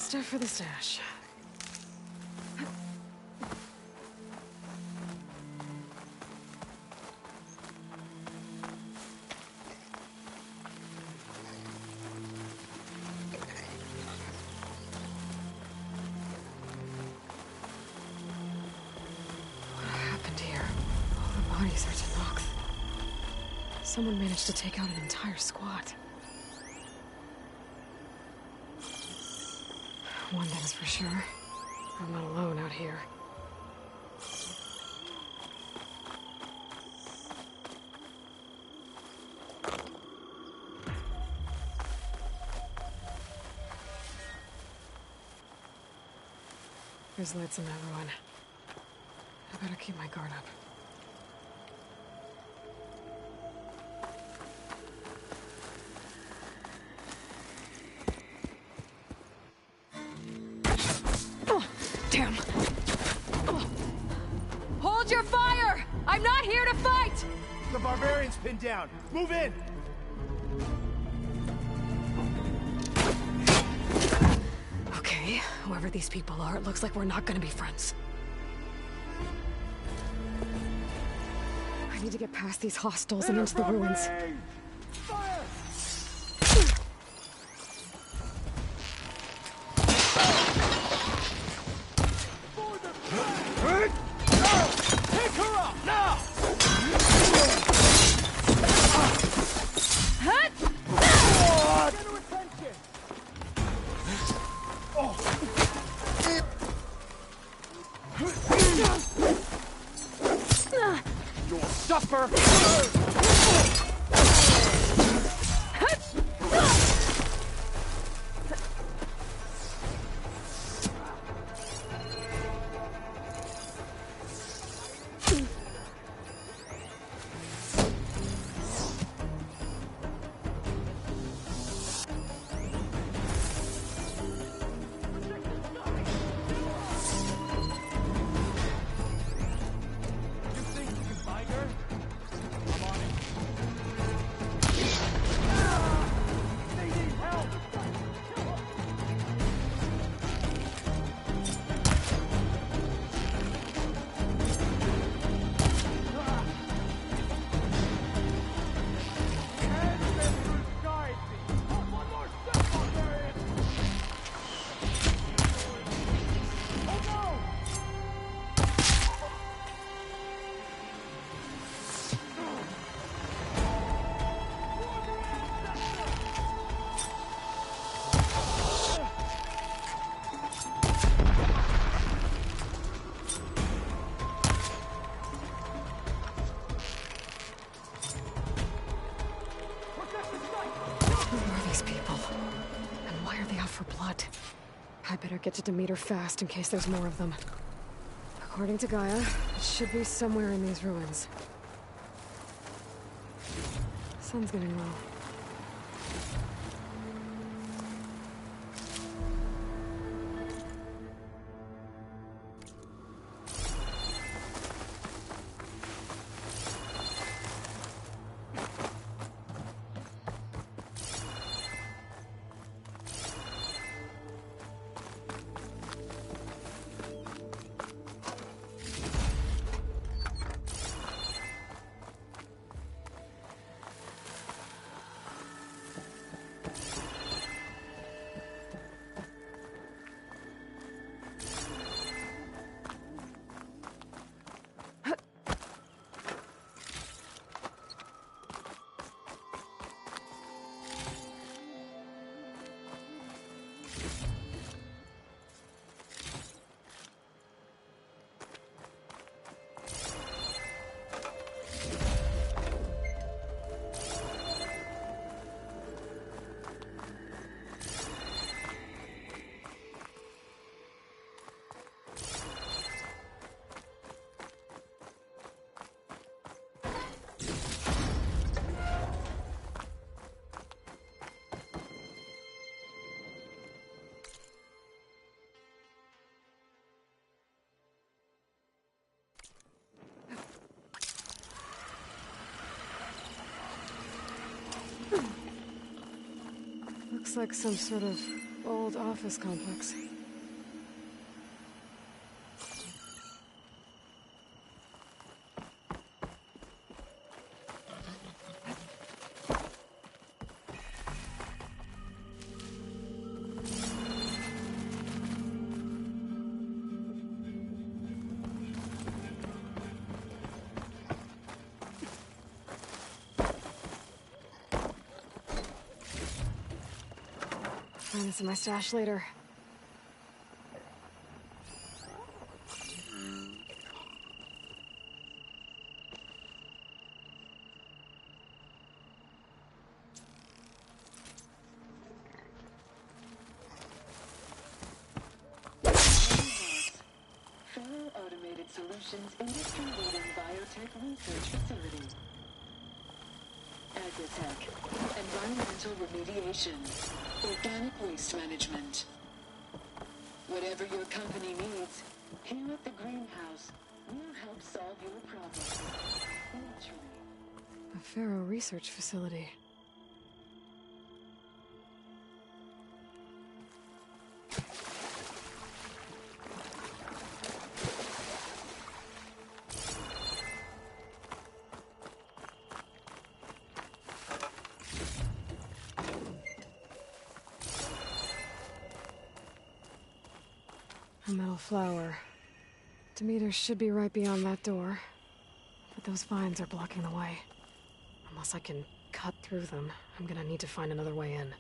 stuff for the stash. Bodies are to knock. Someone managed to take out an entire squad. One thing is for sure. I'm not alone out here. There's lights in that ruin. I better keep my guard up. Damn. Hold your fire! I'm not here to fight! The barbarian's pinned down. Move in! Okay, whoever these people are, it looks like we're not gonna be friends. I need to get past these hostiles and into the ruins. Fire! Pick her up, now! Get her attention! You'll suffer! I better get to Demeter fast in case there's more of them. According to Gaia, it should be somewhere in these ruins. Sun's getting low. Looks like some sort of old office complex. Find this in my stash later. Automated Solutions industry-leading biotech research facility. Agritech, environmental remediation, organic waste management. Whatever your company needs, here at the greenhouse, we'll help solve your problems. Naturally. A Pharaoh research facility. A metal flower. Demeter should be right beyond that door. But those vines are blocking the way. Unless I can cut through them, I'm gonna need to find another way in.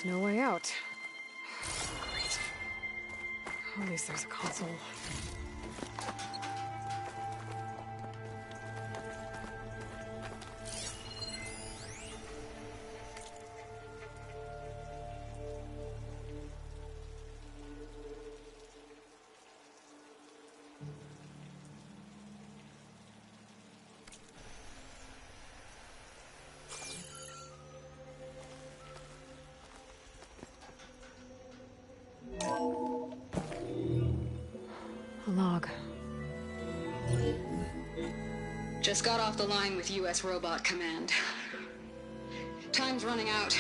No way out. Great. At least there's a console. A log. Just got off the line with U.S. Robot Command. Time's running out.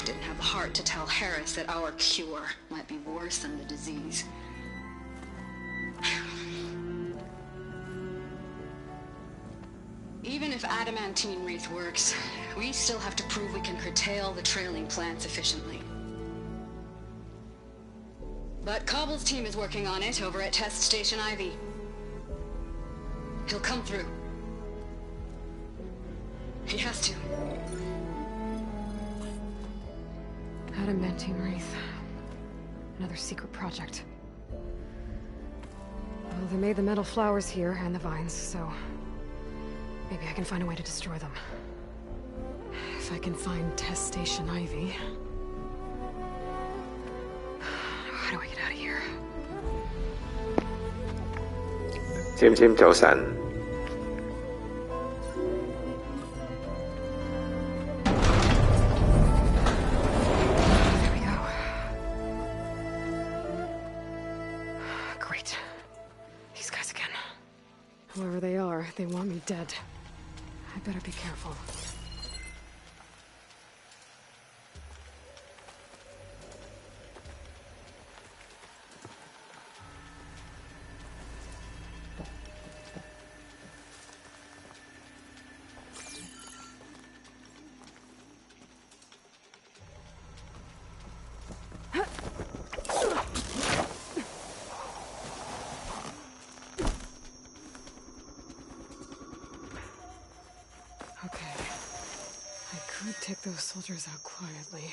Didn't have the heart to tell Harris that our cure might be worse than the disease. Even if adamantine wreath works, we still have to prove we can curtail the trailing plants efficiently. But Cobble's team is working on it over at Test Station Ivy. He'll come through. He has to. Adamantine wreath. Another secret project. Well, they made the metal flowers here and the vines, so maybe I can find a way to destroy them. If I can find Test Station Ivy. How do I get out of here? 早晨 There we go. Great. These guys again. Whoever they are, they want me dead. I better be careful. Could take those soldiers out quietly.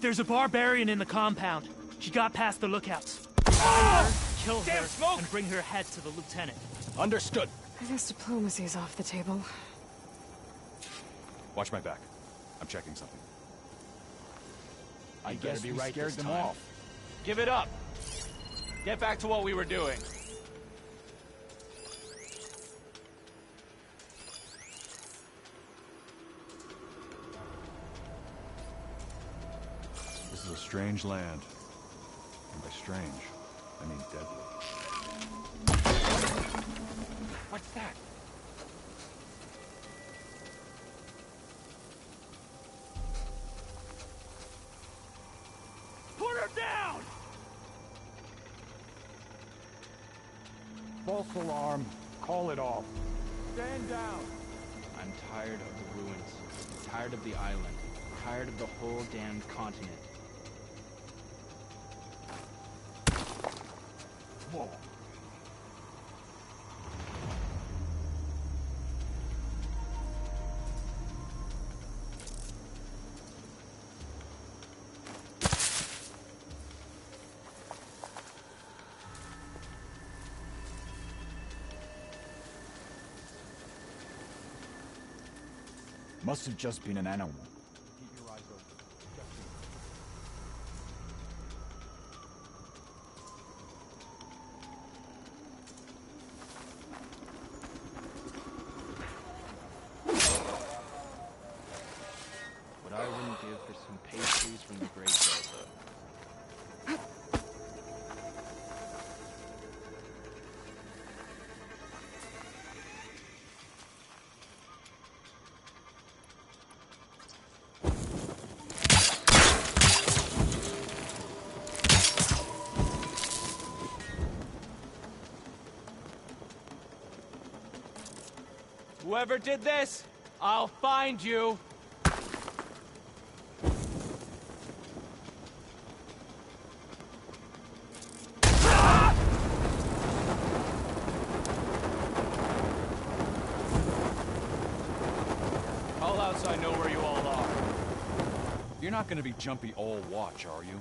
There's a barbarian in the compound. She got past the lookouts. Find her, kill her, and bring her head to the lieutenant. Understood. I guess diplomacy's off the table. Watch my back. I'm checking something. I guess we scared them off. Give it up. Get back to what we were doing. This is a strange land. And by strange, I mean deadly. What's that? Put her down! False alarm. Call it off. Stand down. I'm tired of the ruins. Tired of the island. Tired of the whole damned continent. Whoa. Must have just been an animal. Keep your eyes open. What I wouldn't give for some pastries from the Great Delta. Whoever did this, I'll find you. Call out so I know where you all are. You're not gonna be jumpy all watch, are you?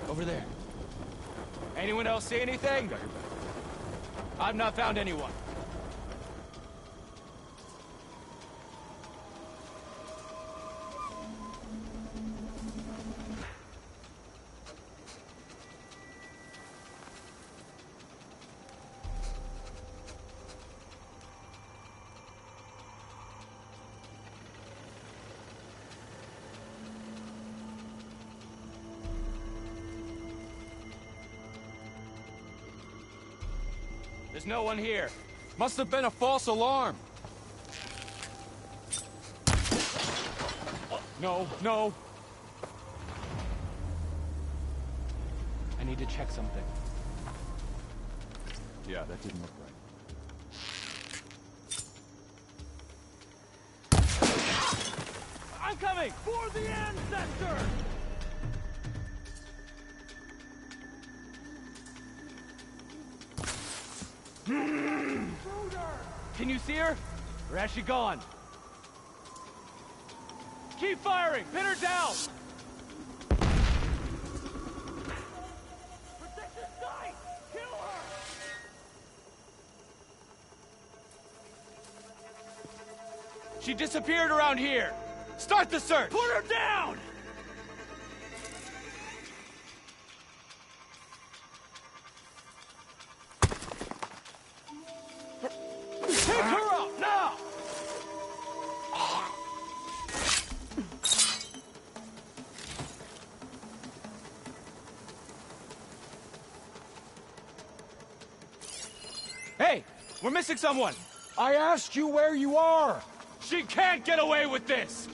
Over there. Anyone else see anything? Got your back. I've not found anyone. There's no one here. Must have been a false alarm. No, no. I need to check something. Yeah, that didn't look right. I'm coming! For the ancestor! Can you see her? Or has she gone? Keep firing! Pin her down! Protect your sight! Kill her! She disappeared around here! Start the search! Put her down! We're missing someone! I asked you where you are! She can't get away with this!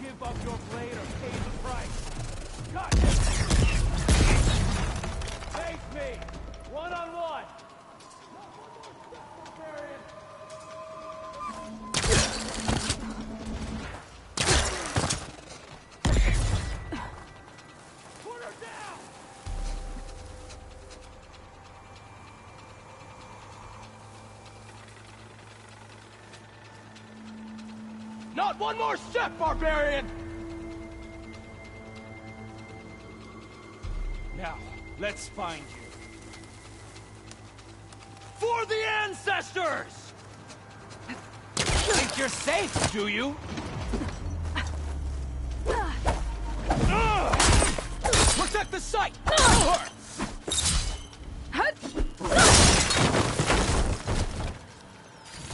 Give up your blade or pay the price. Cut! Face me! One-on-one! Put her down! Not one more step, barbarian! Now, let's find you. For the ancestors! Think you're safe, do you? Protect the site!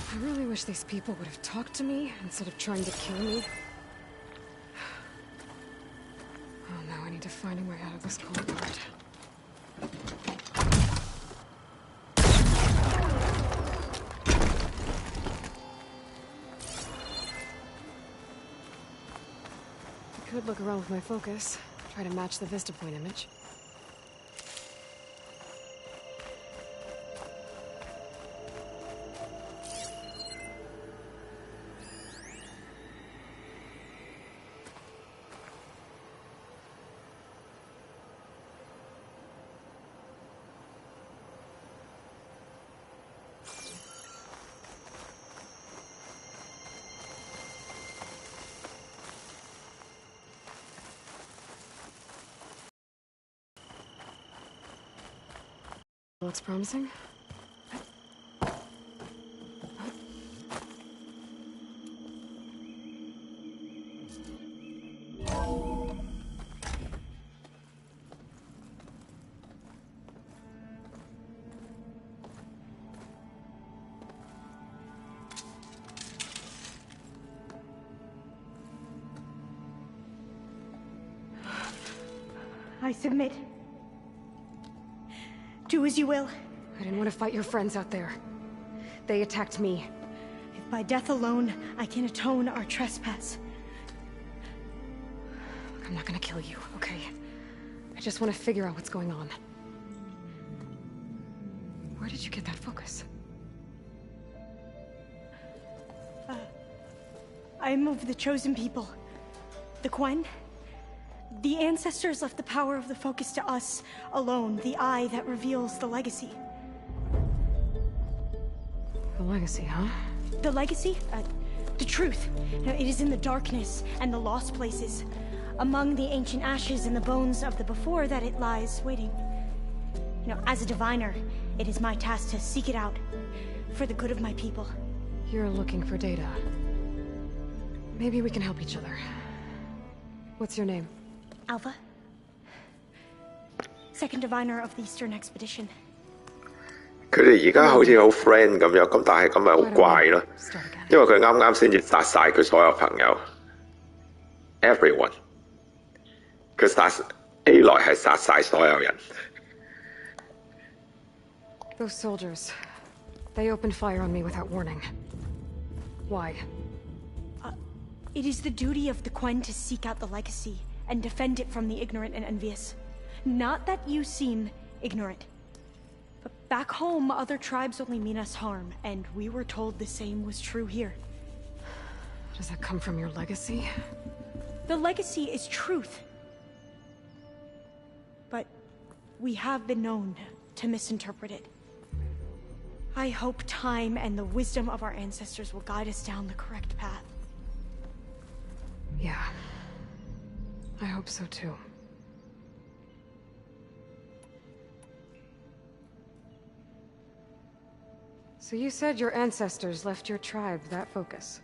I really wish these people would have talked to me instead of trying to kill me. Oh, now I need to find a way out of this courtyard. I could look around with my focus, try to match the vista point image. Looks promising. I submit. Do as you will. I didn't want to fight your friends out there. They attacked me. If by death alone I can atone our trespass. I'm not gonna kill you, okay? I just want to figure out what's going on. Where did you get that focus? I'm of the chosen people. The Quen. The ancestors left the power of the focus to us alone, the eye that reveals the legacy. The legacy, huh? The legacy? The truth. It is in the darkness and the lost places. Among the ancient ashes and the bones of the before that it lies waiting. As a diviner, it is my task to seek it out. For the good of my people. You're looking for data. Maybe we can help each other. What's your name? Alpha. Second diviner of the Eastern Expedition. 佢哋而家好似好 friend 咁樣，咁但係咁咪好怪咯，因為佢啱啱先至殺晒佢所有朋友 ，everyone， 佢殺 A 來係殺晒所有人。Those soldiers, they opened fire on me without warning. Why? It is the duty of the Quen to seek out the legacy and defend it from the ignorant and envious. Not that you seem ignorant. But back home, other tribes only mean us harm, and we were told the same was true here. Does that come from your legacy? The legacy is truth. But we have been known to misinterpret it. I hope time and the wisdom of our ancestors will guide us down the correct path. Yeah. I hope so too. So you said your ancestors left your tribe that focus?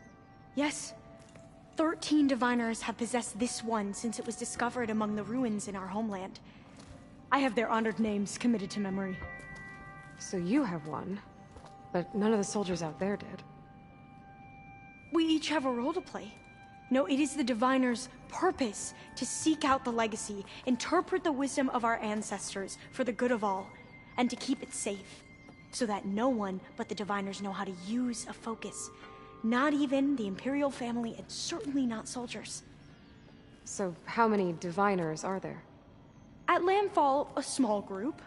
Yes. 13 diviners have possessed this one since it was discovered among the ruins in our homeland. I have their honored names committed to memory. So you have one, but none of the soldiers out there did. We each have a role to play. No, it is the diviner's purpose to seek out the legacy, interpret the wisdom of our ancestors for the good of all, and to keep it safe, so that no one but the diviners know how to use a focus. Not even the Imperial family, and certainly not soldiers. So how many diviners are there? At Landfall, a small group.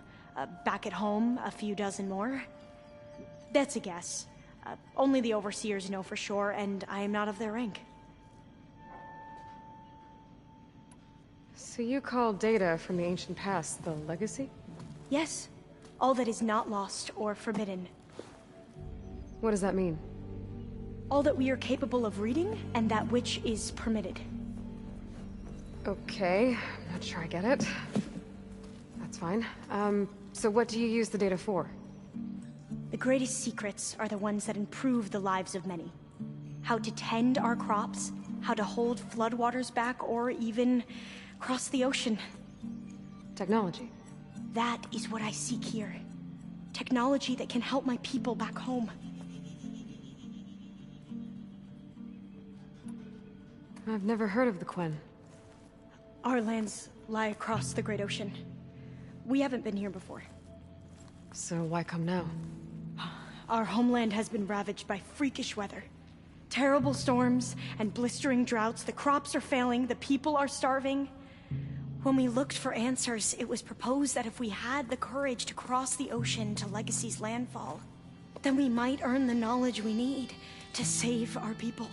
Back at home, a few dozen more. That's a guess. Only the overseers know for sure, and I am not of their rank. So you call data from the ancient past the legacy? Yes. All that is not lost or forbidden. What does that mean? All that we are capable of reading, and that which is permitted. Okay, I'm not sure I get it. That's fine. So what do you use the data for? The greatest secrets are the ones that improve the lives of many. How to tend our crops, how to hold floodwaters back, or even cross the ocean. Technology. That is what I seek here. Technology that can help my people back home. I've never heard of the Quen. Our lands lie across the Great Ocean. We haven't been here before. So why come now? Our homeland has been ravaged by freakish weather. Terrible storms and blistering droughts. The crops are failing, the people are starving. When we looked for answers, it was proposed that if we had the courage to cross the ocean to Legacy's landfall, then we might earn the knowledge we need to save our people.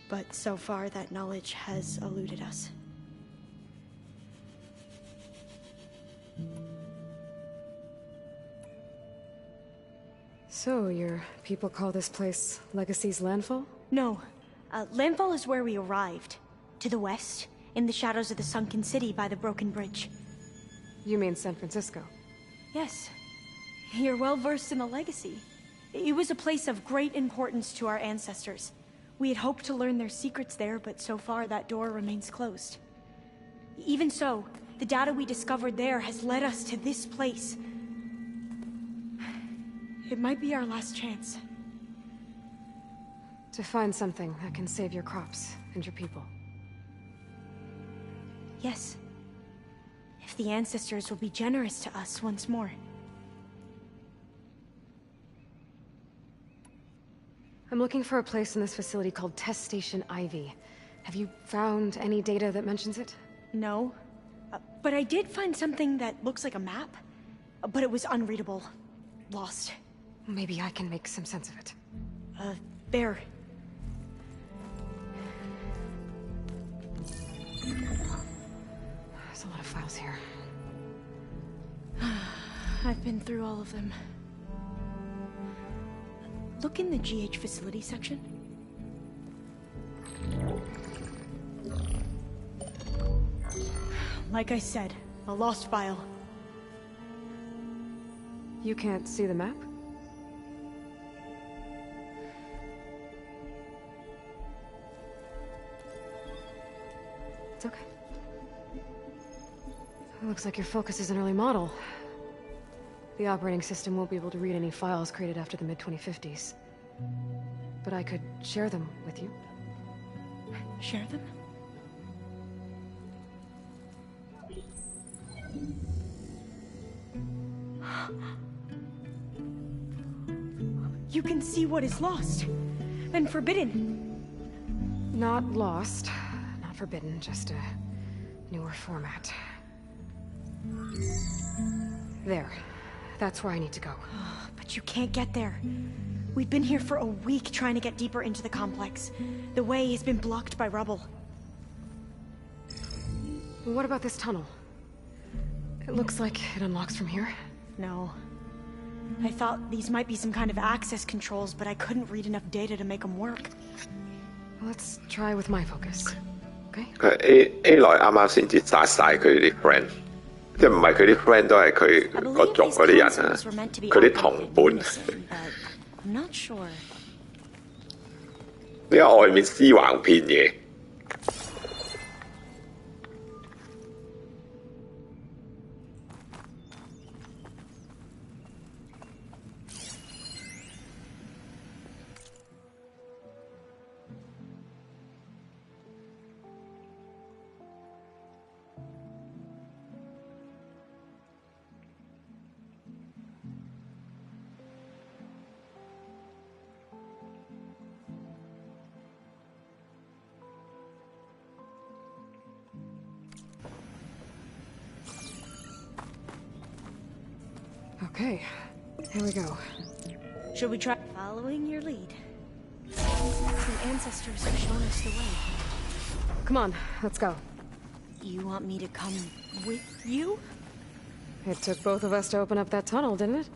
But so far, that knowledge has eluded us. So, your people call this place Legacy's landfall? No. Landfall is where we arrived. To the west, in the shadows of the sunken city by the broken bridge. You mean San Francisco? Yes. You're well versed in the Legacy. It was a place of great importance to our ancestors. We had hoped to learn their secrets there, but so far that door remains closed. Even so, the data we discovered there has led us to this place. It might be our last chance. To find something that can save your crops and your people. Yes. the ancestors will be generous to us once more. I'm looking for a place in this facility called Test Station Ivy. Have you found any data that mentions it? No. But I did find something that looks like a map. But it was unreadable. Lost. Maybe I can make some sense of it. There. There's a lot of files here. I've been through all of them. Look in the GH facility section. Like I said, a lost file. You can't see the map? It's okay. It looks like your focus is an early model. The operating system won't be able to read any files created after the mid-2050s. But I could share them with you. Share them? You can see what is lost and forbidden. Not lost, not forbidden, just a newer format. There. That's where I need to go. But you can't get there. We've been here for a week trying to get deeper into the complex. The way has been blocked by rubble. What about this tunnel? It looks like it unlocks from here. No. I thought these might be some kind of access controls, but I couldn't read enough data to make them work. Let's try with my focus, okay? A 來啱啱先至殺晒佢啲 friend， 即係唔係佢啲 friend 都係佢個族嗰啲人啊，佢啲同伴。I'm not sure. 呢個外面屍橫遍野。Okay, here we go. Should we try following your lead? The ancestors have shown us the way. Come on, let's go. You want me to come with you? It took both of us to open up that tunnel, didn't it?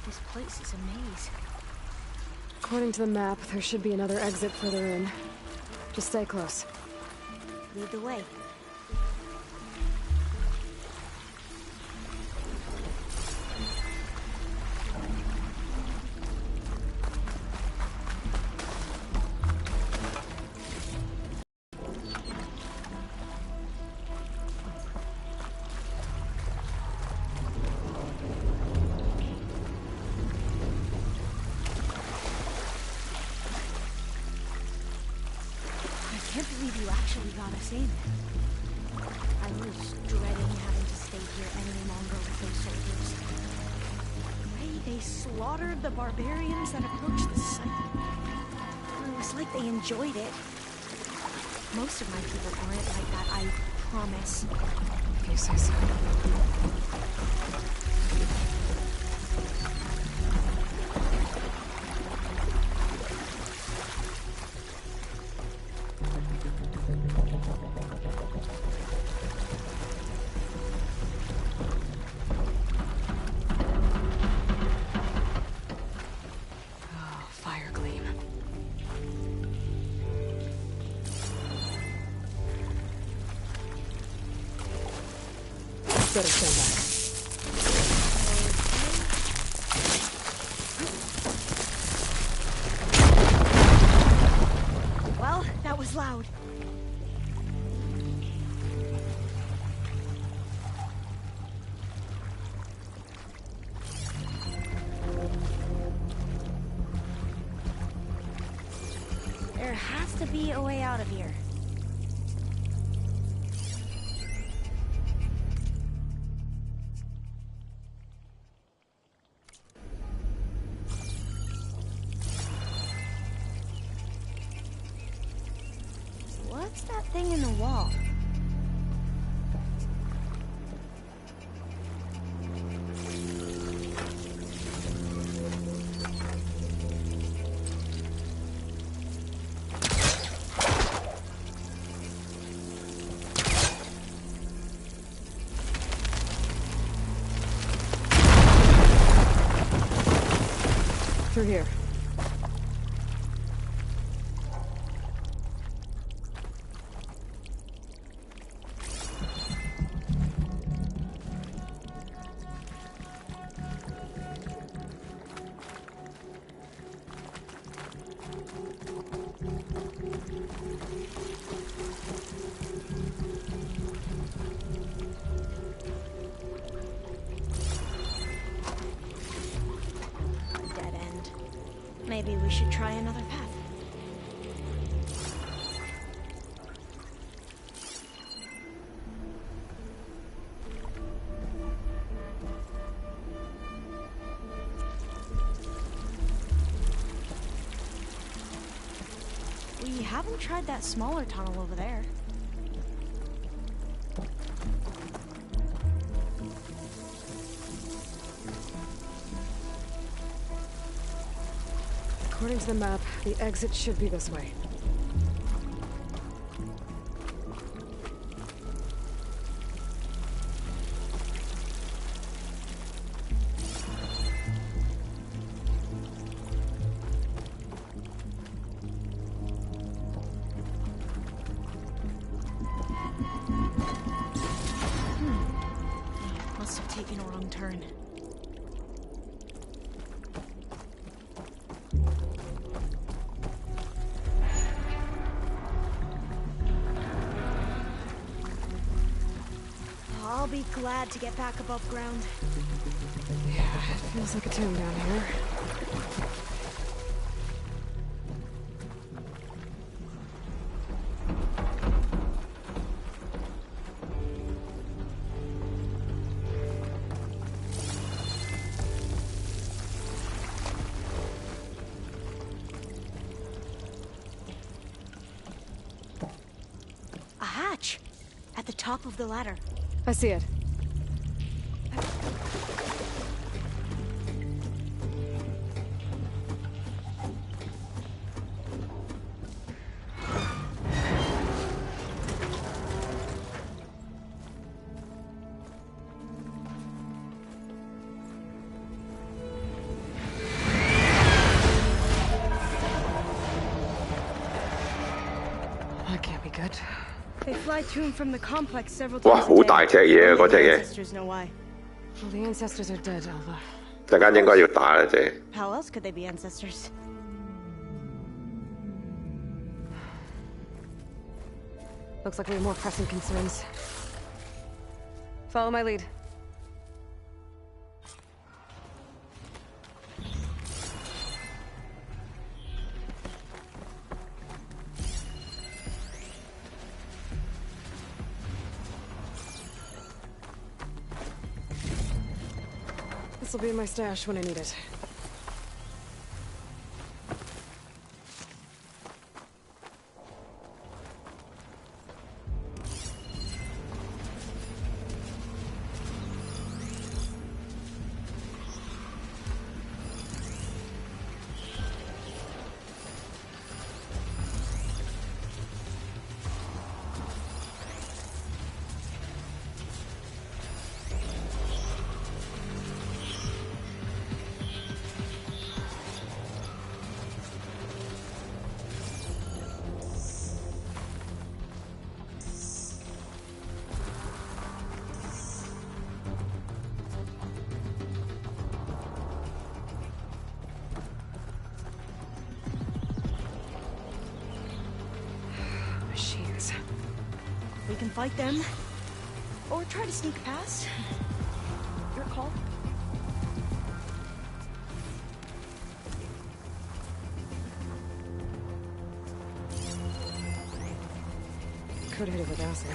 This place is a maze. According to the map, there should be another exit further in. Just stay close. Lead the way. I can't believe you actually got us in. I was dreading having to stay here any longer with those soldiers. The way they slaughtered the barbarians that approached the site. It was like they enjoyed it. Most of my people aren't like that, I promise. If you say so. Better stand back. Well, that was loud. to be a way out of here. What's that thing in the wall? Through here. Dead end. Maybe we should try another path. We haven't tried that smaller tunnel over there. According to the map, the exit should be this way. Must have taken a wrong turn. I'll be glad to get back above ground. Yeah, it feels like a tomb down here. A hatch! At the top of the ladder. I see it. That can't be good. They fly to and from the complex several 哇， times 好 a 大 day. 隻嘢嗰隻 Only the 嘢， ancestors know why. Well, the ancestors are dead, Alva. 陣間應該要打啦啫。 How else could they be ancestors? Looks like we have more pressing concerns. Follow my lead. This'll be in my stash when I need it. Machines. We can fight them. Or try to sneak past. Your call. Could hit it with acid.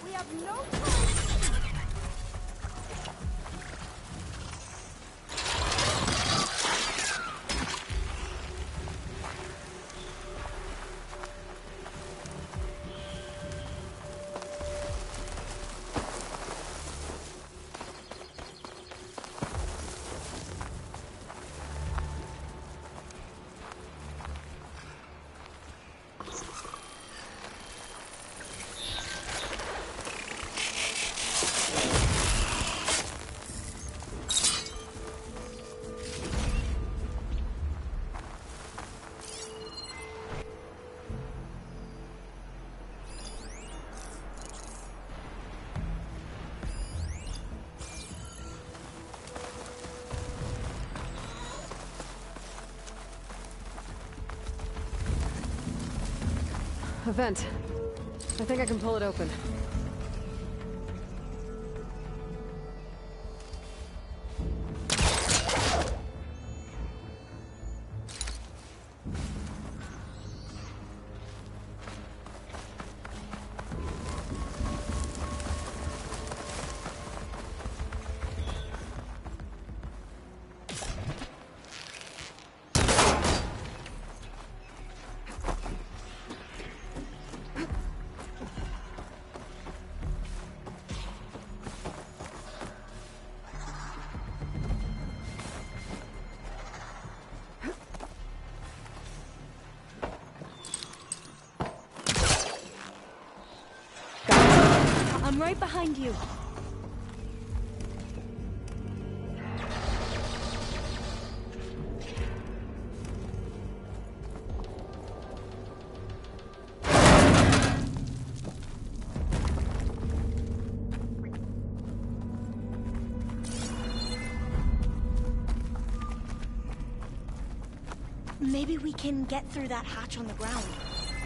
We have no choice. A vent. I think I can pull it open. I'm right behind you. Maybe we can get through that hatch on the ground.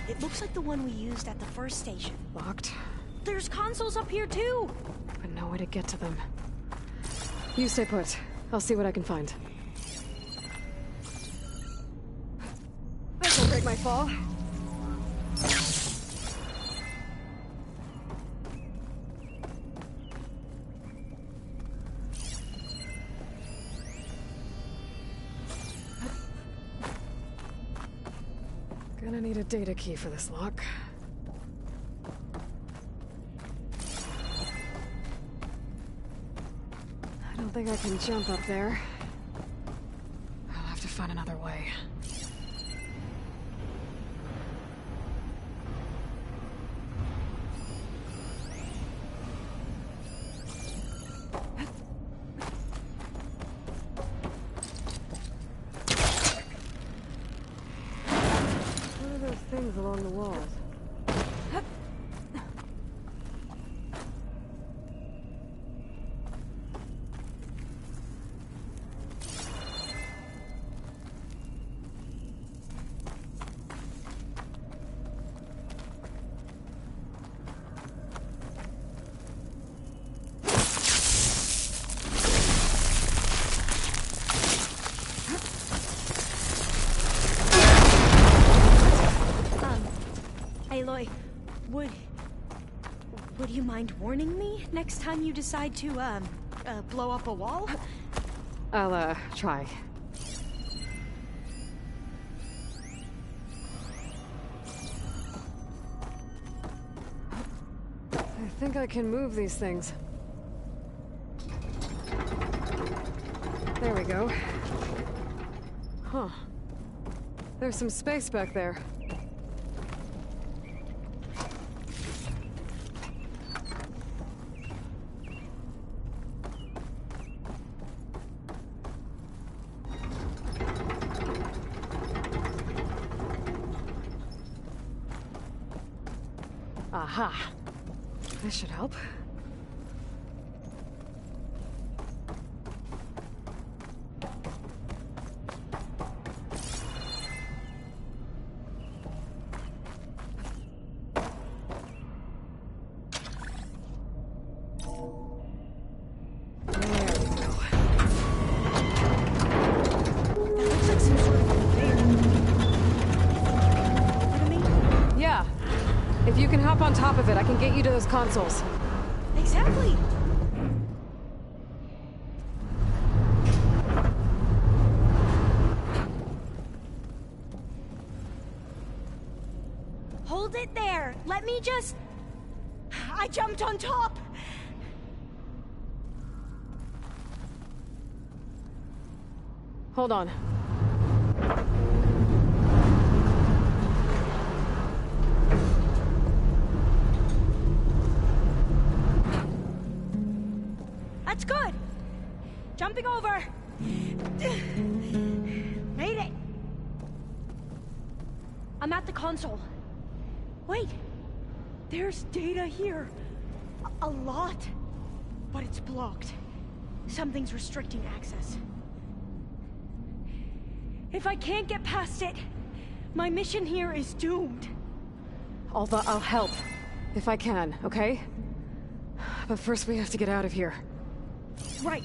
It looks like the one we used at the first station. Locked. There's consoles up here too! But no way to get to them. You stay put. I'll see what I can find. This'll break my fall. Gonna need a data key for this lock. I don't think I can jump up there. I'll have to find another way. What are those things along the walls? Aloy, would you mind warning me next time you decide to, blow up a wall? I'll, try. I think I can move these things. There we go. Huh. There's some space back there. Aha. This should help. top of it, I can get you to those consoles. Exactly. Hold it there. Let me just... I jumped on top. Hold on. That's good. Jumping over. Made it. I'm at the console. Wait. There's data here. A lot. But it's blocked. Something's restricting access. If I can't get past it, my mission here is doomed. Alva, I'll help. If I can, okay? But first we have to get out of here. Right.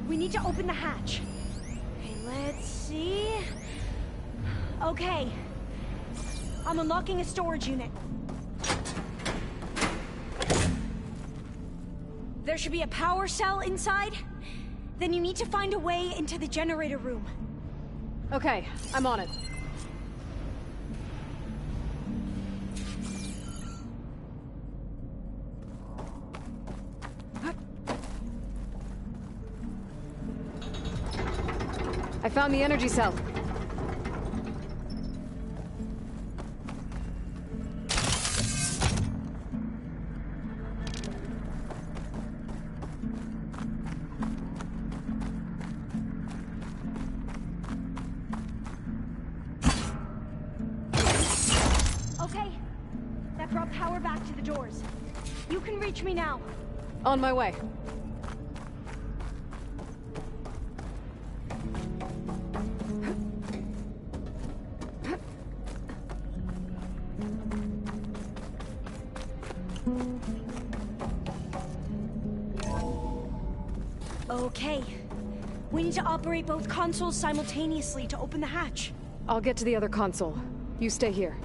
We need to open the hatch. Okay, let's see... Okay. I'm unlocking a storage unit. There should be a power cell inside. Then you need to find a way into the generator room. Okay, I'm on it. I found the energy cell. Okay, that brought power back to the doors. You can reach me now. On my way. Okay. We need to operate both consoles simultaneously to open the hatch. I'll get to the other console. You stay here.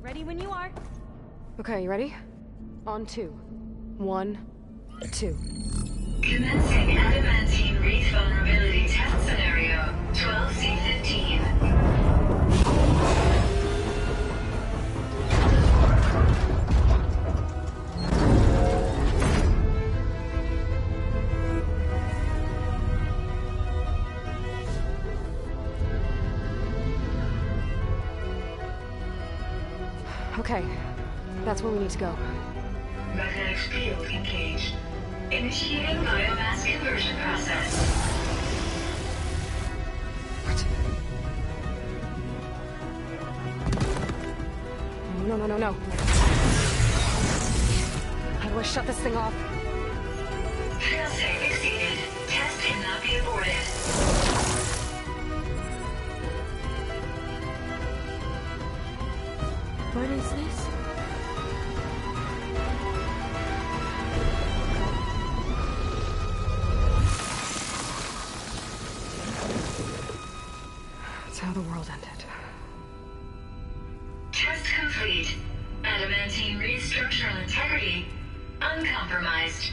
Ready when you are. Okay, you ready? On 2. 1, 2. Commencing adamantine wreath vulnerability test scenario 12C15. Okay, that's where we need to go. Magnetic field engaged. Initiating biomass conversion process. What? No. How do I shut this thing off? Failsafe exceeded. Test cannot be aborted. What is this? That's how the world ended. Test complete. Adamantine wreath structural integrity uncompromised.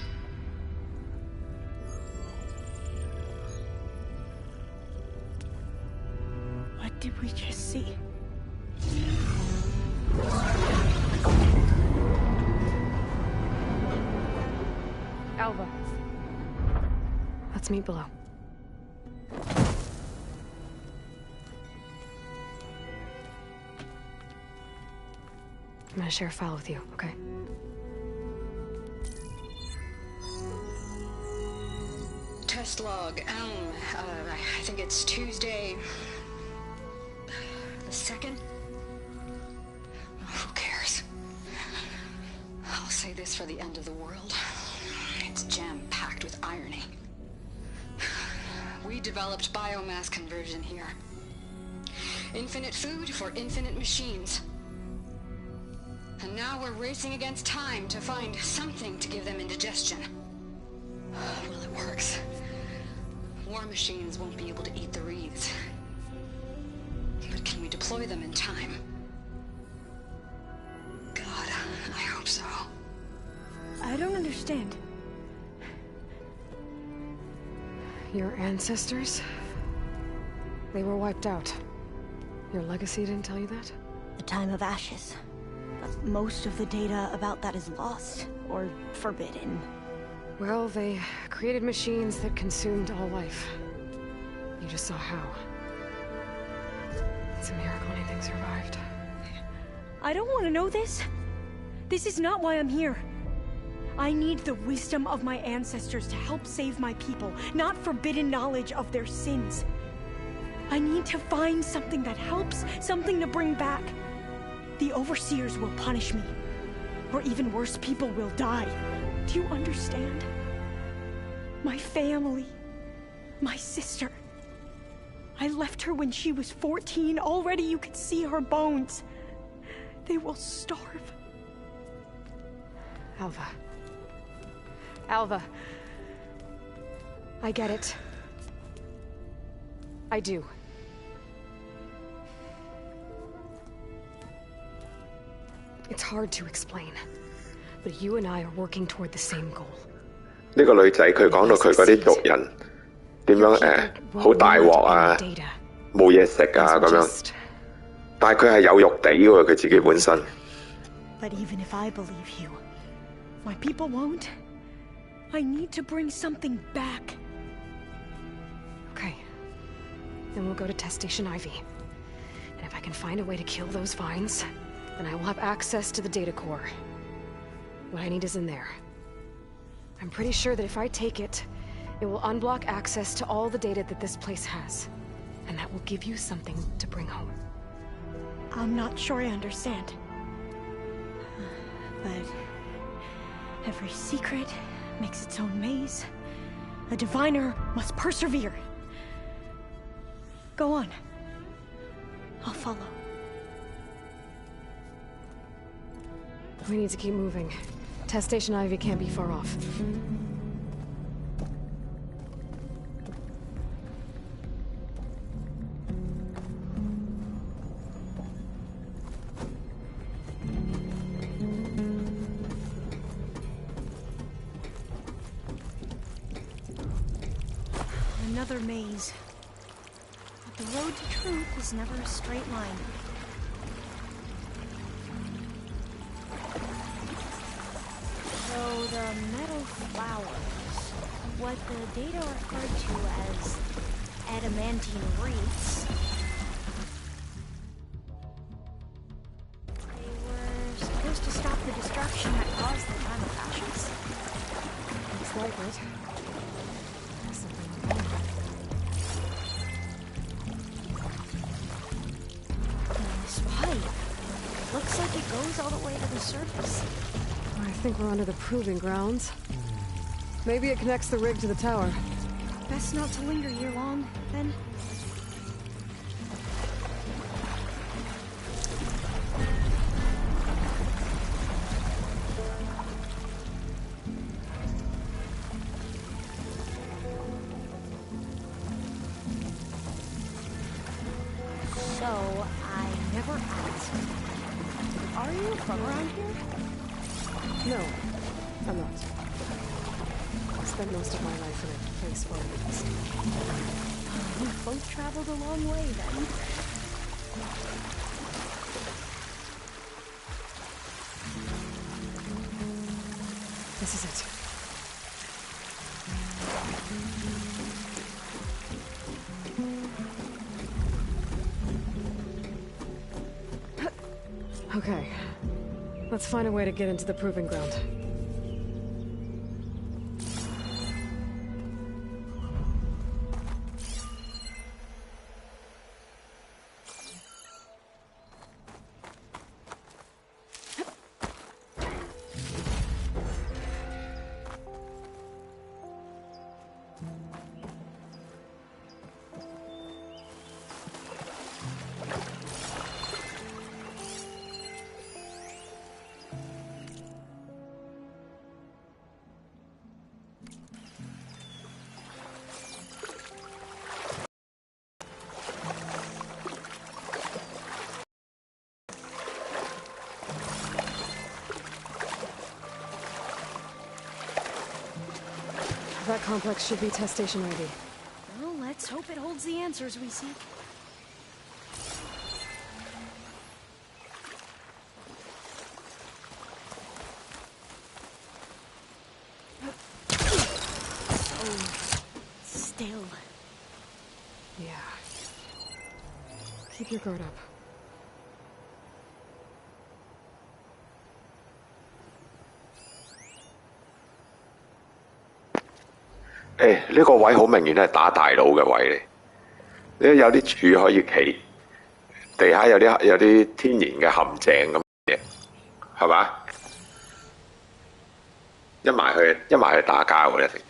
What did we just see? Alva. Let's meet below. I'm gonna share a file with you, okay? Test log, I think it's Tuesday... the 2nd? Who cares? I'll say this for the end of the world. It's jam-packed with irony. We developed biomass conversion here. Infinite food for infinite machines. And now we're racing against time to find something to give them indigestion. works. War machines won't be able to eat the reeds. But can we deploy them in time? God, I hope so. I don't understand. Your ancestors? They were wiped out. Your legacy didn't tell you that? The time of ashes. But most of the data about that is lost, or forbidden. Well, they created machines that consumed all life. You just saw how. It's a miracle anything survived. I don't want to know this. This is not why I'm here. I need the wisdom of my ancestors to help save my people, not forbidden knowledge of their sins. I need to find something that helps, something to bring back. The overseers will punish me. Or even worse, people will die. Do you understand? My family. My sister. I left her when she was 14. Already you could see her bones. They will starve. Alva. Alva. I get it. I do. It's hard to explain, but you and I are working toward the same goal. 呢個女仔佢講到佢嗰啲族人點樣好大鑊啊，冇嘢食啊咁樣，但係佢係有肉地喎，佢自己本身。But even if I believe you, my people won't. I need to bring something back. Okay. Then we'll go to Test Station Ivy. And if I can find a way to kill those vines, then I will have access to the data core. What I need is in there. I'm pretty sure that if I take it, it will unblock access to all the data that this place has. And that will give you something to bring home. I'm not sure I understand. But every secret makes its own maze. A diviner must persevere. Go on. I'll follow. We need to keep moving. Test Station Ivy can't be far off. Another maze. But the road to truth is never a straight line. So the metal flowers, what the data referred to as adamantine wreaths, they were supposed to stop the destruction that caused the time of ashes. Looks like it. This pipe looks like it goes all the way to the surface. I think we're under the proving grounds. Maybe it connects the rig to the tower. Best not to linger here long, then. So, I never asked. Are you from around here? No, I'm not. I spent most of my life in a place full of these. We both traveled a long way, then. This is it. Okay. Let's find a way to get into the proving ground. that complex should be test station ready. Well, let's hope it holds the answers we seek. Still. Yeah. Keep your guard up.呢個位好明顯係打大佬嘅位嚟，呢有啲柱可以企，地下有啲天然嘅陷阱咁嘅，係嘛？一埋去打交嘅一定。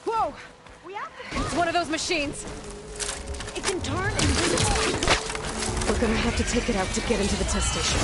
Whoa! It's one of those machines. It can turn invisible. We're gonna have to take it out to get into the test station.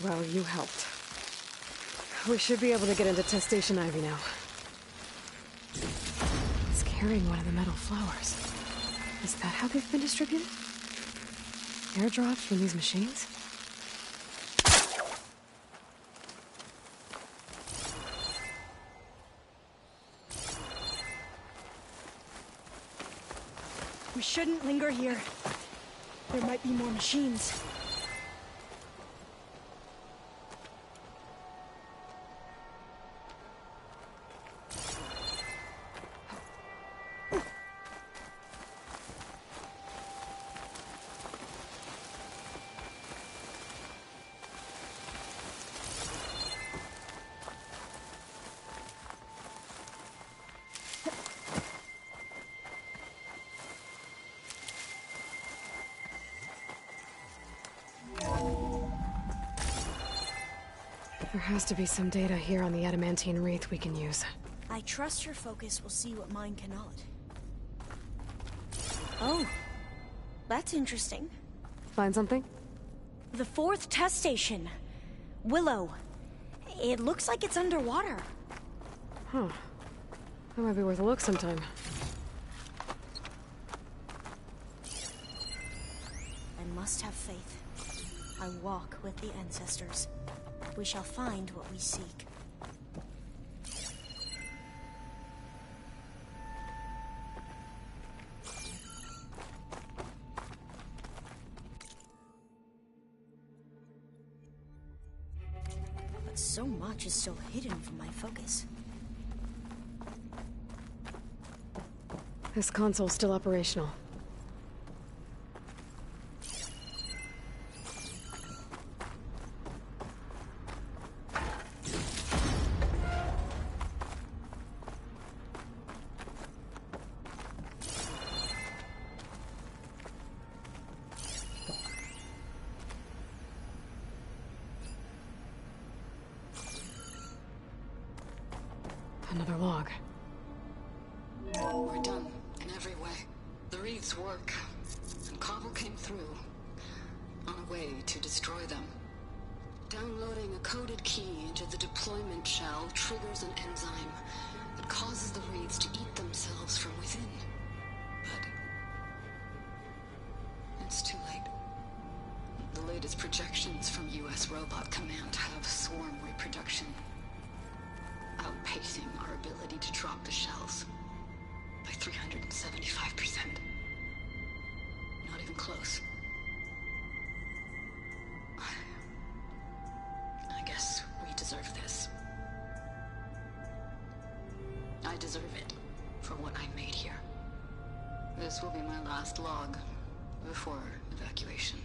Well, you helped. We should be able to get into Test Station Ivy now. It's carrying one of the metal flowers. Is that how they've been distributed? Airdrops from these machines? We shouldn't linger here. There might be more machines. There has to be some data here on the adamantine wreath we can use. I trust your focus will see what mine cannot. Oh, that's interesting. Find something? The 4th test station. Willow. It looks like it's underwater. Huh. That might be worth a look sometime. I must have faith. I walk with the ancestors. We shall find what we seek. But so much is still hidden from my focus. This console's still operational. Another log. We're done, in every way. The wreaths work, and Cobble came through, on a way to destroy them. Downloading a coded key into the deployment shell triggers an enzyme that causes the wreaths to eat themselves from within. But it's too late. The latest projections from U.S. Robot Command have swarm reproduction, outpacing our ability to drop the shells by 375%. Not even close. I guess we deserve this. I deserve it for what I made here. This will be my last log before evacuation.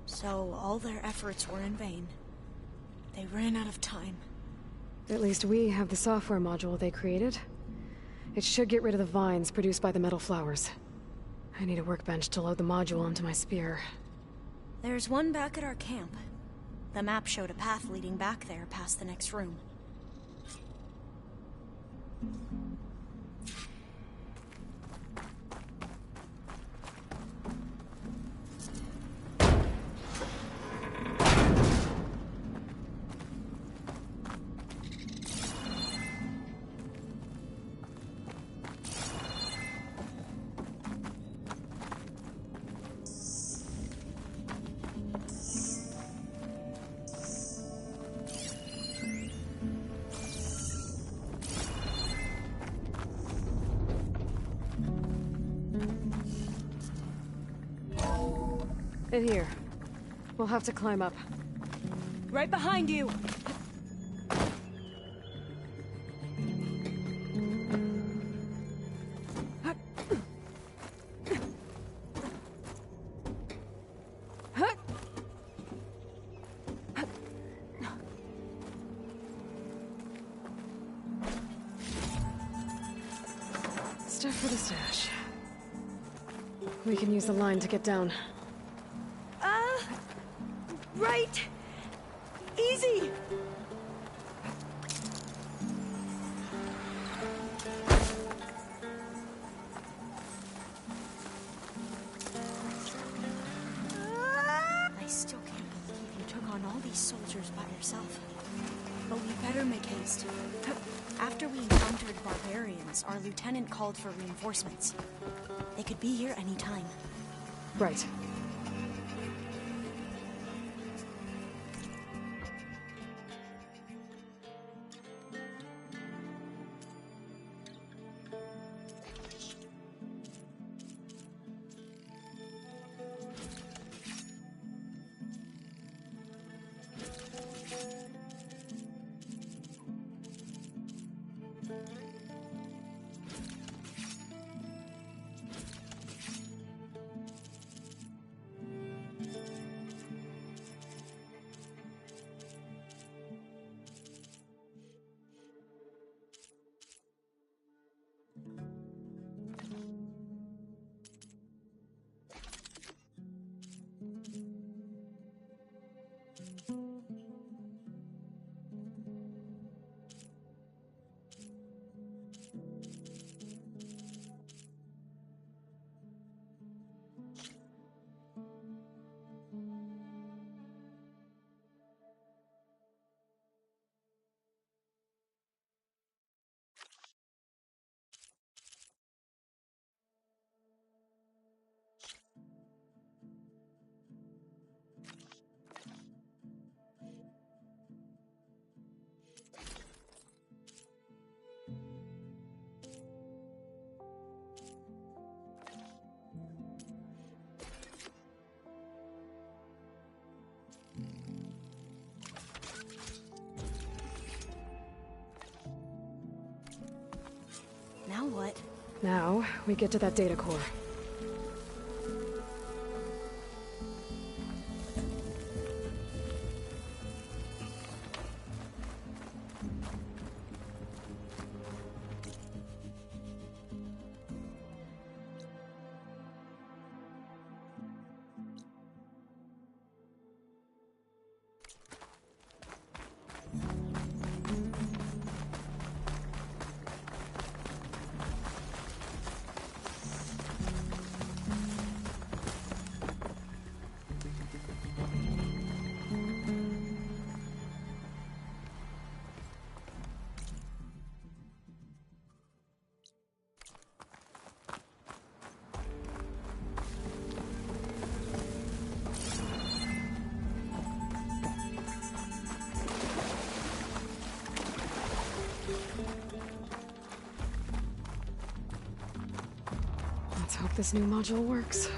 So all their efforts were in vain. They ran out of time. At least we have the software module they created. It should get rid of the vines produced by the metal flowers. I need a workbench to load the module onto my spear. There's one back at our camp. The map showed a path leading back there past the next room. In here. We'll have to climb up. Right behind you! Stuff for the stash. We can use the line to get down. Right! Easy! answers by yourself. But we better make haste. After we encountered barbarians, our lieutenant called for reinforcements. They could be here any time. Right. Now what? Now, we get to that data core. Let's hope this new module works.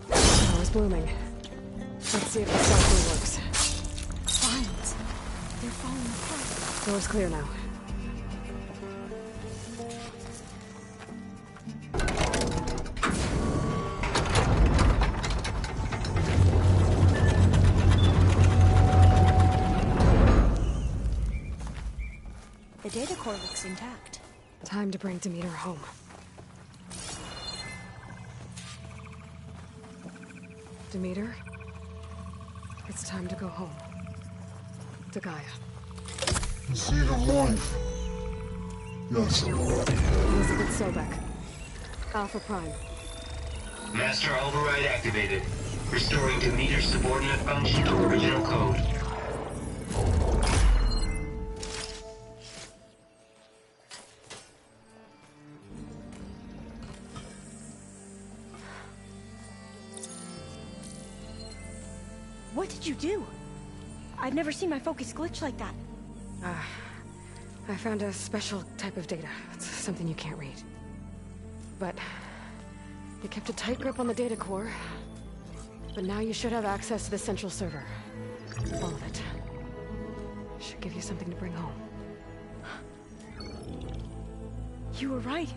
Power's blooming. Let's see if the cell works. Vines. They're falling apart. Door's clear now. The data core looks intact. Time to bring Demeter home. Demeter, it's time to go home. To Gaia. The seed of life. Yes. Elizabeth Sobek. Alpha Prime. Master override activated. Restoring Demeter's subordinate function to original code. What did you do? I've never seen my focus glitch like that. I found a special type of data. It's something you can't read. But you kept a tight grip on the data core. But now you should have access to the central server. All of it. Should give you something to bring home. You were right.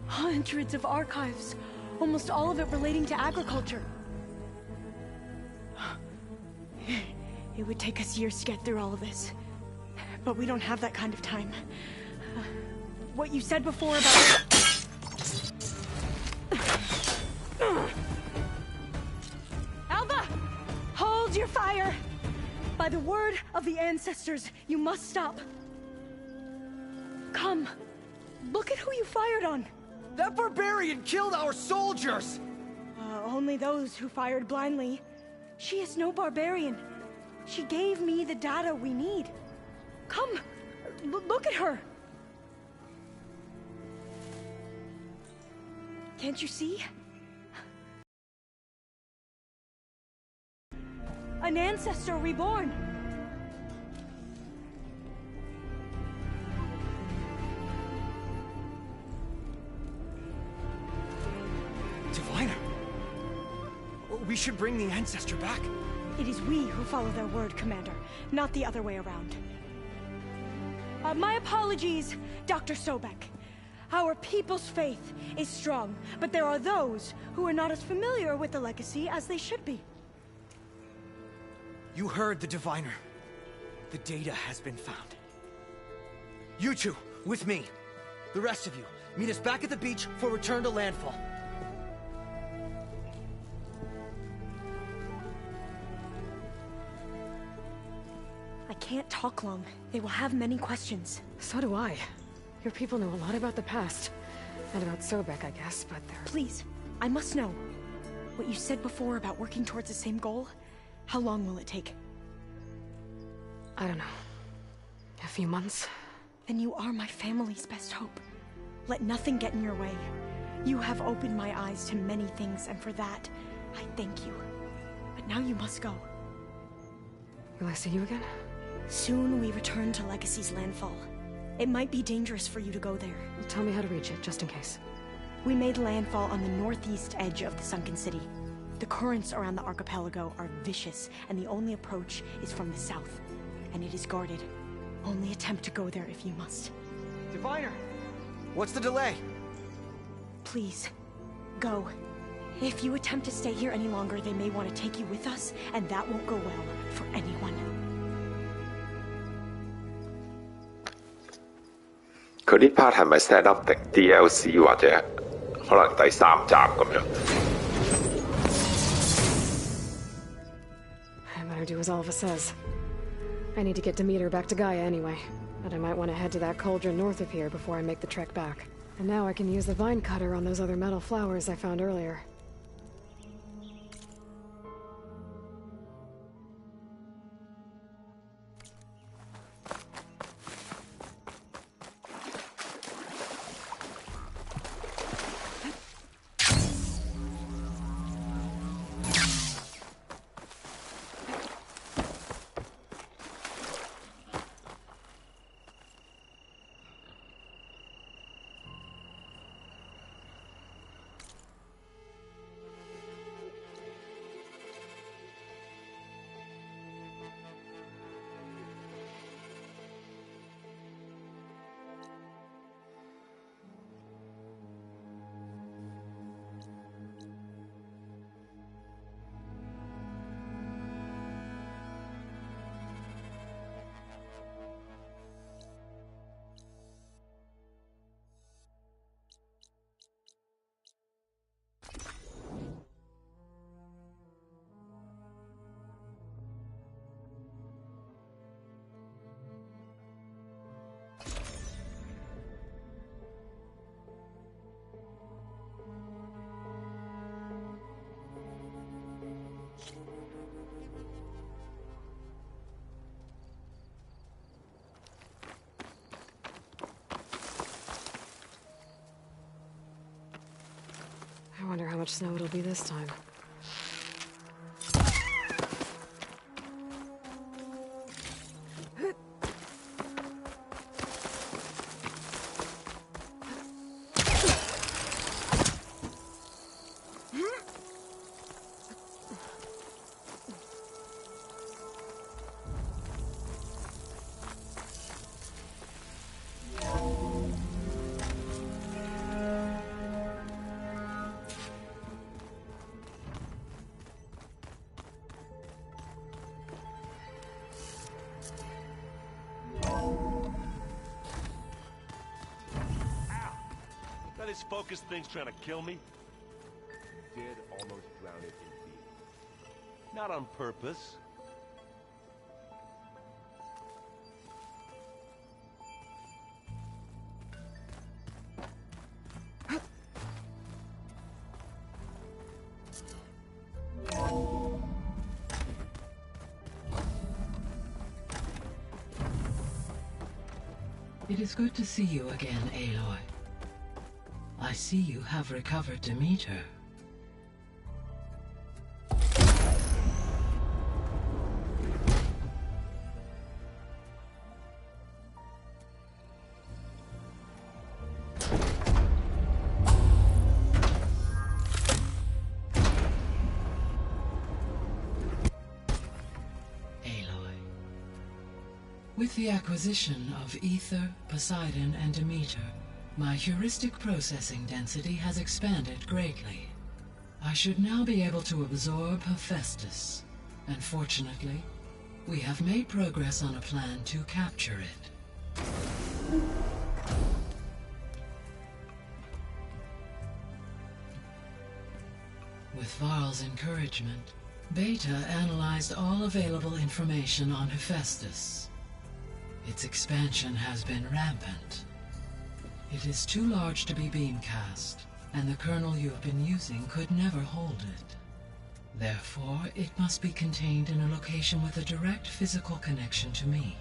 Hundreds of archives. Almost all of it relating to agriculture. It would take us years to get through all of this. But we don't have that kind of time. What you said before about... Alba! Hold your fire! By the word of the ancestors, you must stop. Come. Look at who you fired on. That barbarian killed our soldiers! Only those who fired blindly. She is no barbarian. She gave me the data we need. Come, look at her. Can't you see? An ancestor reborn. Diviner! We should bring the ancestor back. It is we who follow their word, Commander, not the other way around. My apologies, Dr. Sobek. Our people's faith is strong, but there are those who are not as familiar with the legacy as they should be. You heard the diviner. The data has been found. You two, with me. The rest of you, meet us back at the beach for return to landfall. I can't talk long. They will have many questions. So do I. Your people know a lot about the past. And about Sobek, I guess, but they're... Please, I must know. What you said before about working towards the same goal, how long will it take? I don't know. A few months? Then you are my family's best hope. Let nothing get in your way. You have opened my eyes to many things, and for that, I thank you. But now you must go. Will I see you again? Soon we return to Legacy's landfall. It might be dangerous for you to go there. Well, tell me how to reach it, just in case. We made landfall on the northeast edge of the sunken city. The currents around the archipelago are vicious, and the only approach is from the south. And it is guarded. Only attempt to go there if you must. Diviner! What's the delay? Please, go. If you attempt to stay here any longer, they may want to take you with us, and that won't go well for anyone. 佢呢 part 係咪 set up 定 DLC 或者可能第3集咁樣？ I better do as Alva says. I need to get Demeter back to Gaia anyway, but I might want to head to that cauldron north of here before I make the trek back. And now I can use the vine cutter on those other metal flowers I found earlier. I wonder how much snow it'll be this time. This focus thing's trying to kill me? Did almost drown it in fear. Not on purpose. It is good to see you again, Aloy. I see you have recovered Demeter. With the acquisition of Ether, Poseidon, and Demeter, my heuristic processing density has expanded greatly. I should now be able to absorb Hephaestus, and fortunately, we have made progress on a plan to capture it. With Varl's encouragement, Beta analyzed all available information on Hephaestus. Its expansion has been rampant. It is too large to be beamcast, and the kernel you have been using could never hold it. Therefore, it must be contained in a location with a direct physical connection to me.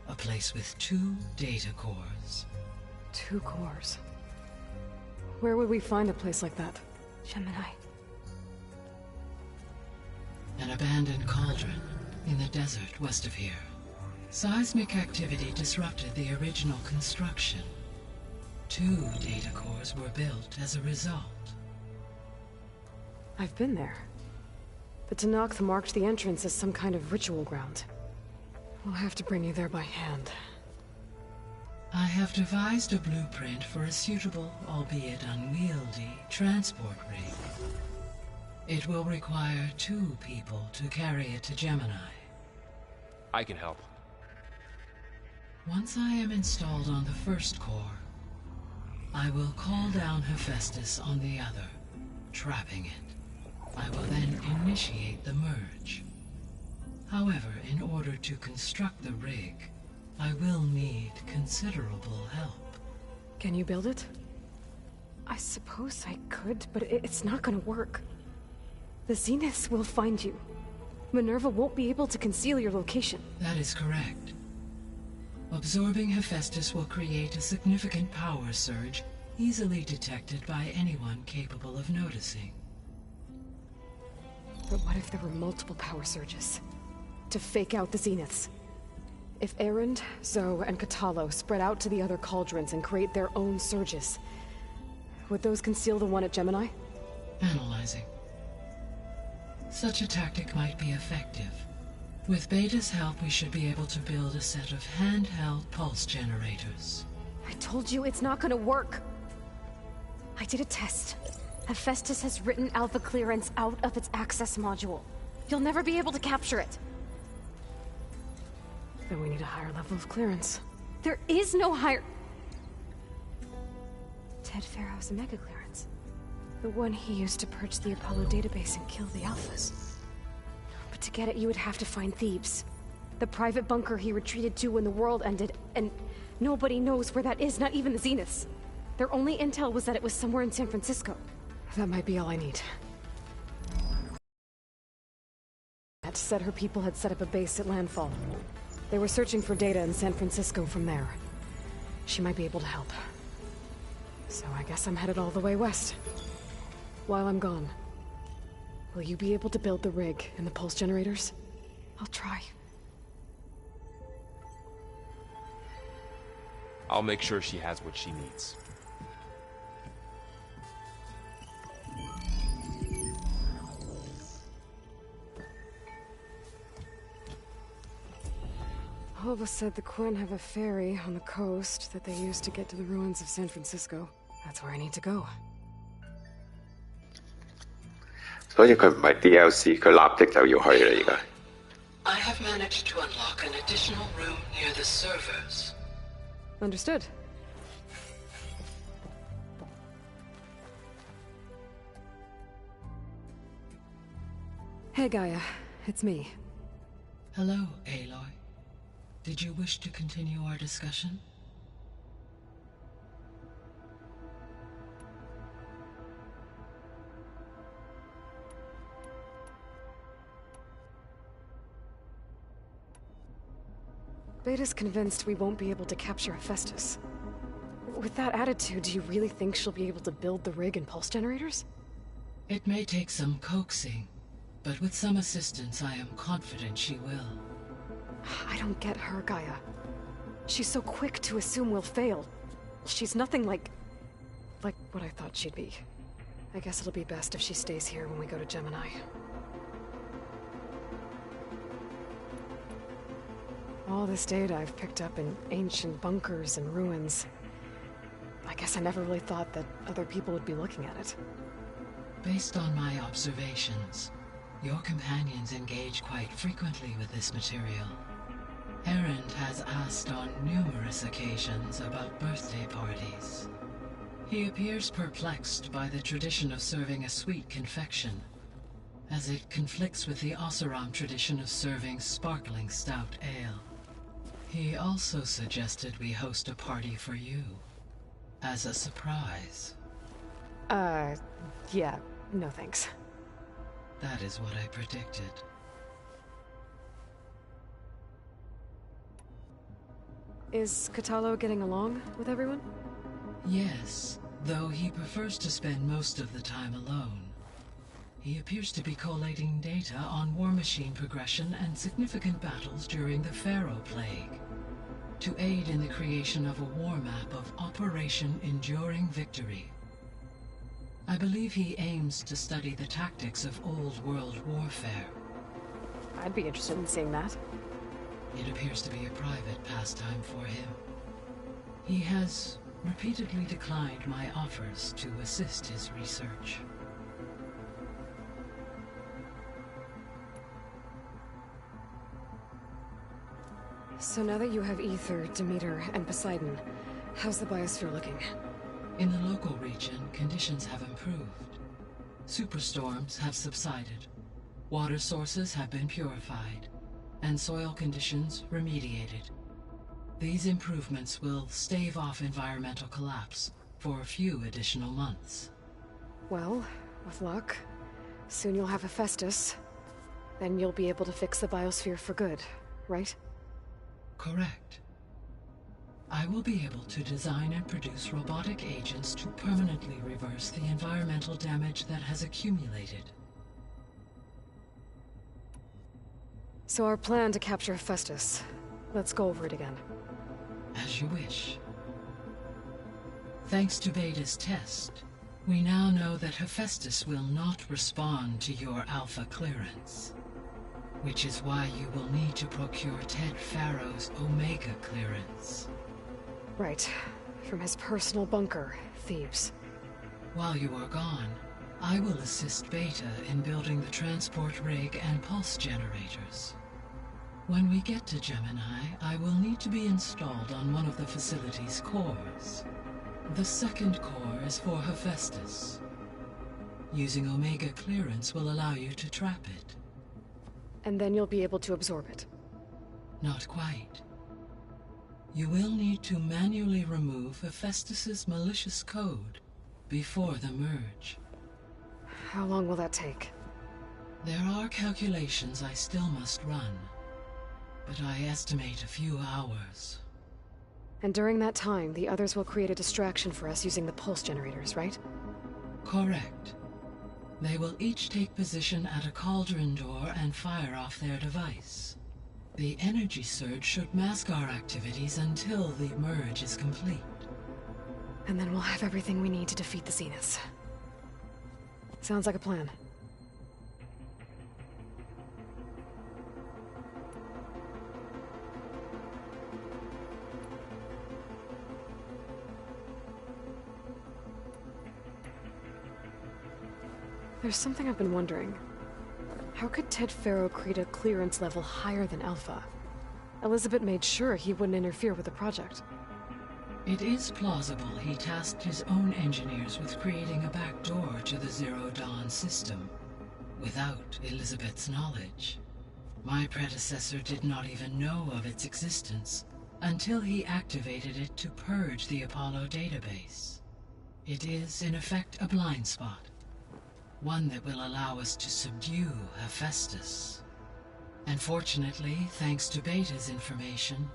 A place with 2 data cores. 2 cores? Where would we find a place like that? Gemini. An abandoned cauldron in the desert west of here. Seismic activity disrupted the original construction. 2 data cores were built as a result. I've been there. The Tenakth marked the entrance as some kind of ritual ground. We'll have to bring you there by hand. I have devised a blueprint for a suitable, albeit unwieldy, transport rig. It will require 2 people to carry it to Gemini. I can help. Once I am installed on the first core, I will call down Hephaestus on the other, trapping it. I will then initiate the merge. However, in order to construct the rig, I will need considerable help. Can you build it? I suppose I could, but it's not gonna work. The Zeniths will find you. Minerva won't be able to conceal your location. That is correct. Absorbing Hephaestus will create a significant power surge, easily detected by anyone capable of noticing. But what if there were multiple power surges? To fake out the Zeniths? If Erend, Zoe, and Katalo spread out to the other cauldrons and create their own surges, would those conceal the one at Gemini? Analyzing. Such a tactic might be effective. With Beta's help, we should be able to build a set of handheld pulse generators. I told you it's not gonna work. I did a test. Hephaestus has written Alpha clearance out of its access module. You'll never be able to capture it. Then we need a higher level of clearance. There is no higher... Ted Pharaoh's Omega clearance. The one he used to purge the Apollo database and kill the Alphas. But to get it, you would have to find Thebes. The private bunker he retreated to when the world ended, and nobody knows where that is, not even the Zeniths. Their only intel was that it was somewhere in San Francisco. That might be all I need. That said her people had set up a base at landfall. They were searching for data in San Francisco from there. She might be able to help. So I guess I'm headed all the way west. While I'm gone, will you be able to build the rig and the pulse generators? I'll try. I'll make sure she has what she needs. Alva said the Quen have a ferry on the coast that they use to get to the ruins of San Francisco. That's where I need to go. 所以佢唔係 DLC，佢立即就要去啦而家。I have managed to unlock an additional room near the servers. Understood. Hey Gaia, it's me. Hello, Aloy. Did you wish to continue our discussion? Beta's convinced we won't be able to capture Hephaestus. With that attitude, do you really think she'll be able to build the rig and pulse generators? It may take some coaxing, but with some assistance, I am confident she will. I don't get her, Gaia. She's so quick to assume we'll fail. She's nothing like what I thought she'd be. I guess it'll be best if she stays here when we go to Gemini. All this data I've picked up in ancient bunkers and ruins. I guess I never really thought that other people would be looking at it. Based on my observations, your companions engage quite frequently with this material. Erend has asked on numerous occasions about birthday parties. He appears perplexed by the tradition of serving a sweet confection, as it conflicts with the Oseram tradition of serving sparkling stout ale. He also suggested we host a party for you, as a surprise. Yeah, no thanks. That is what I predicted. Is Katalo getting along with everyone? Yes, though he prefers to spend most of the time alone. He appears to be collating data on war machine progression and significant battles during the Pharaoh Plague, to aid in the creation of a war map of Operation Enduring Victory. I believe he aims to study the tactics of Old World warfare. I'd be interested in seeing that. It appears to be a private pastime for him. He has repeatedly declined my offers to assist his research. So now that you have Ether, Demeter, and Poseidon, how's the biosphere looking? In the local region, conditions have improved. Superstorms have subsided, water sources have been purified, and soil conditions remediated. These improvements will stave off environmental collapse for a few additional months. Well, with luck, soon you'll have Hephaestus. Then you'll be able to fix the biosphere for good, right? Correct. I will be able to design and produce robotic agents to permanently reverse the environmental damage that has accumulated. So our plan to capture Hephaestus. Let's go over it again. As you wish. Thanks to Beta's test, we now know that Hephaestus will not respond to your Alpha clearance. Which is why you will need to procure Ted Pharaoh's Omega clearance. Right. From his personal bunker, Thebes. While you are gone, I will assist Beta in building the transport rig and pulse generators. When we get to Gemini, I will need to be installed on one of the facility's cores. The second core is for Hephaestus. Using Omega clearance will allow you to trap it. And then you'll be able to absorb it. Not quite. You will need to manually remove Hephaestus's malicious code before the merge. How long will that take? There are calculations I still must run, but I estimate a few hours. And during that time, the others will create a distraction for us using the pulse generators, right? Correct. They will each take position at a cauldron door and fire off their device. The energy surge should mask our activities until the merge is complete. And then we'll have everything we need to defeat the Zeniths. Sounds like a plan. There's something I've been wondering. How could Ted Pharaoh create a clearance level higher than Alpha? Elizabeth made sure he wouldn't interfere with the project. It is plausible he tasked his own engineers with creating a back door to the Zero Dawn system, without Elizabeth's knowledge. My predecessor did not even know of its existence, until he activated it to purge the Apollo database. It is, in effect, a blind spot. One that will allow us to subdue Hephaestus. And fortunately, thanks to Beta's information,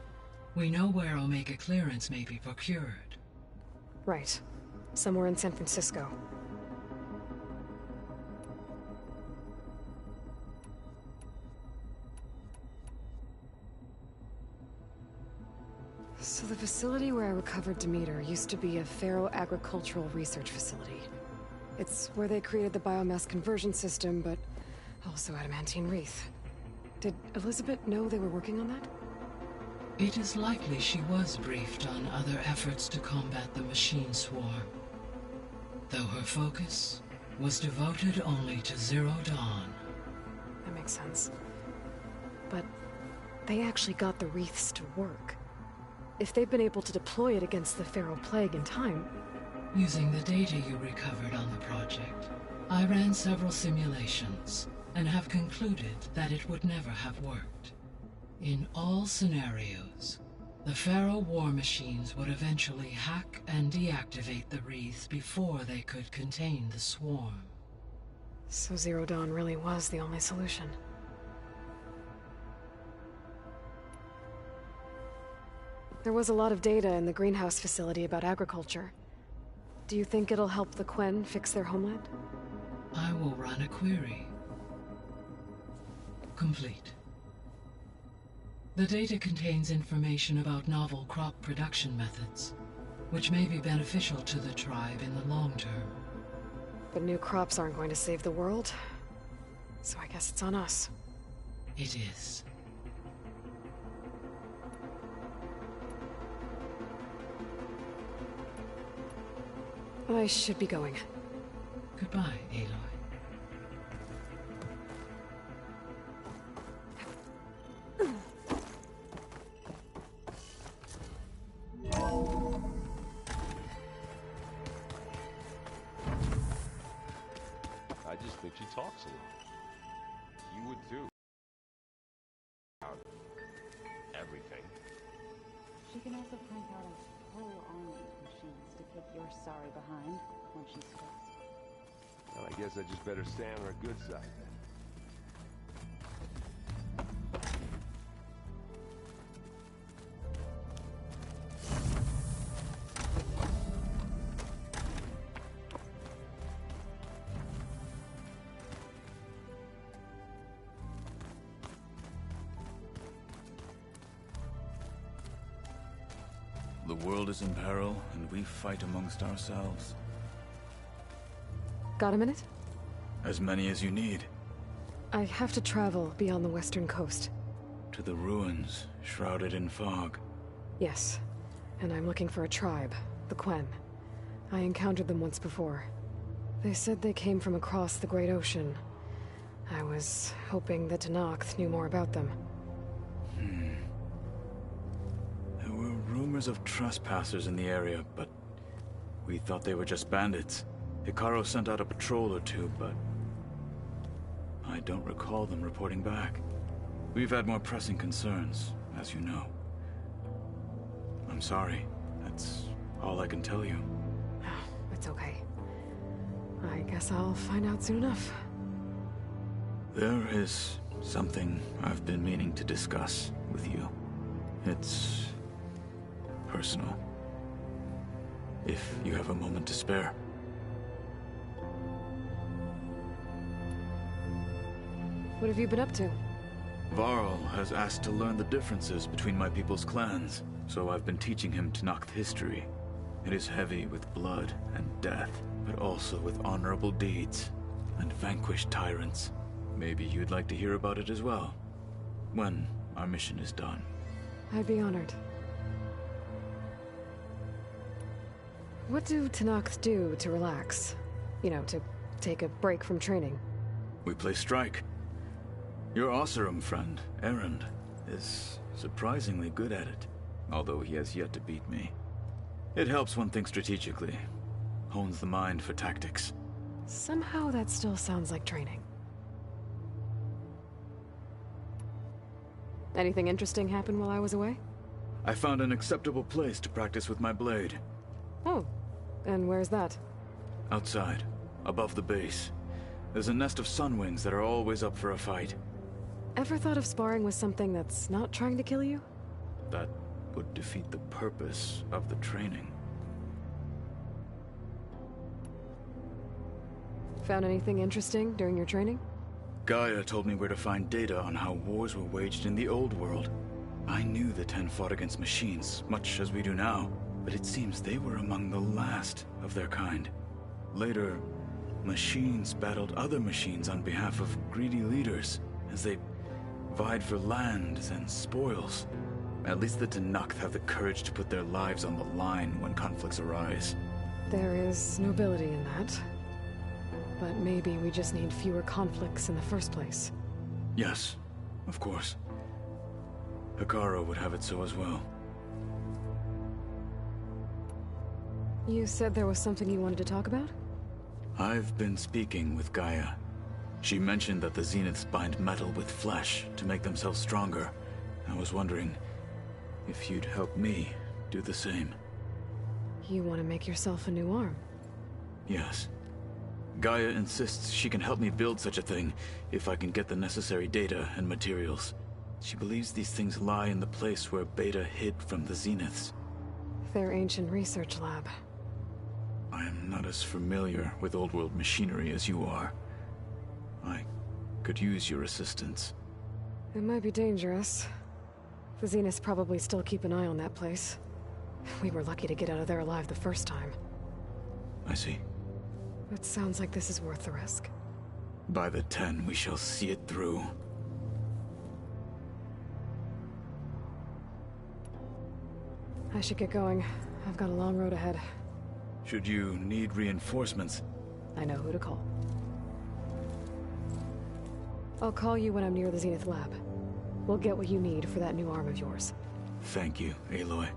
We know where Omega clearance may be procured. Right. Somewhere in San Francisco. So the facility where I recovered Demeter used to be a Ferro-agricultural research facility. It's where they created the biomass conversion system, but also adamantine wreath. Did Elizabeth know they were working on that? It is likely she was briefed on other efforts to combat the machine swarm, though her focus was devoted only to Zero Dawn. That makes sense. But they actually got the wreaths to work. If they've been able to deploy it against the Feral Plague in time... Using the data you recovered on the project, I ran several simulations and have concluded that it would never have worked. In all scenarios, the Feral war machines would eventually hack and deactivate the wreaths before they could contain the swarm. So Zero Dawn really was the only solution. There was a lot of data in the greenhouse facility about agriculture. Do you think it'll help the Quen fix their homeland? I will run a query. Complete. The data contains information about novel crop production methods, which may be beneficial to the tribe in the long term. But new crops aren't going to save the world, so I guess it's on us. It is. I should be going. Goodbye, Aloy. I just think she talks a lot. You would too. Everything. She can also crank out a whole army of machines to kick your sorry behind when she's stressed. Well, I guess I just better stay on her good side then. The world is in peril, and we fight amongst ourselves. Got a minute? As many as you need. I have to travel beyond the western coast. To the ruins, shrouded in fog. Yes, and I'm looking for a tribe, the Quen. I encountered them once before. They said they came from across the Great Ocean. I was hoping that Tenakth knew more about them. There were rumors of trespassers in the area, but we thought they were just bandits. Hikaru sent out a patrol or two, but I don't recall them reporting back. We've had more pressing concerns, as you know. I'm sorry. That's all I can tell you. It's okay. I guess I'll find out soon enough. There is something I've been meaning to discuss with you. It's personal. If you have a moment to spare. What have you been up to? Varl has asked to learn the differences between my people's clans, so I've been teaching him Tenakth history. It is heavy with blood and death, but also with honorable deeds and vanquished tyrants. Maybe you'd like to hear about it as well, when our mission is done. I'd be honored. What do Tenakth do to relax? You know, to take a break from training? We play strike. Your Oseram friend, Erend, is surprisingly good at it, although he has yet to beat me. It helps one think strategically, hones the mind for tactics. Somehow that still sounds like training. Anything interesting happen while I was away? I found an acceptable place to practice with my blade. Oh, and where's that? Outside, above the base. There's a nest of sunwings that are always up for a fight. Ever thought of sparring with something that's not trying to kill you? That would defeat the purpose of the training. Found anything interesting during your training? Gaia told me where to find data on how wars were waged in the old world. I knew the Ten fought against machines, much as we do now, but it seems they were among the last of their kind. Later, machines battled other machines on behalf of greedy leaders, as they vied for lands and spoils. At least the Tenakth have the courage to put their lives on the line when conflicts arise. There is nobility in that. But maybe we just need fewer conflicts in the first place. Yes, of course. Hekarro would have it so as well. You said there was something you wanted to talk about? I've been speaking with Gaia. She mentioned that the Zeniths bind metal with flesh to make themselves stronger. I was wondering if you'd help me do the same. You want to make yourself a new arm? Yes. Gaia insists she can help me build such a thing if I can get the necessary data and materials. She believes these things lie in the place where Beta hid from the Zeniths. Their ancient research lab. I am not as familiar with old-world machinery as you are. I could use your assistance. It might be dangerous. The Zeniths probably still keep an eye on that place. We were lucky to get out of there alive the first time. I see. It sounds like this is worth the risk. By the 10, we shall see it through. I should get going. I've got a long road ahead. Should you need reinforcements, I know who to call. I'll call you when I'm near the Zenith lab. We'll get what you need for that new arm of yours. Thank you, Aloy.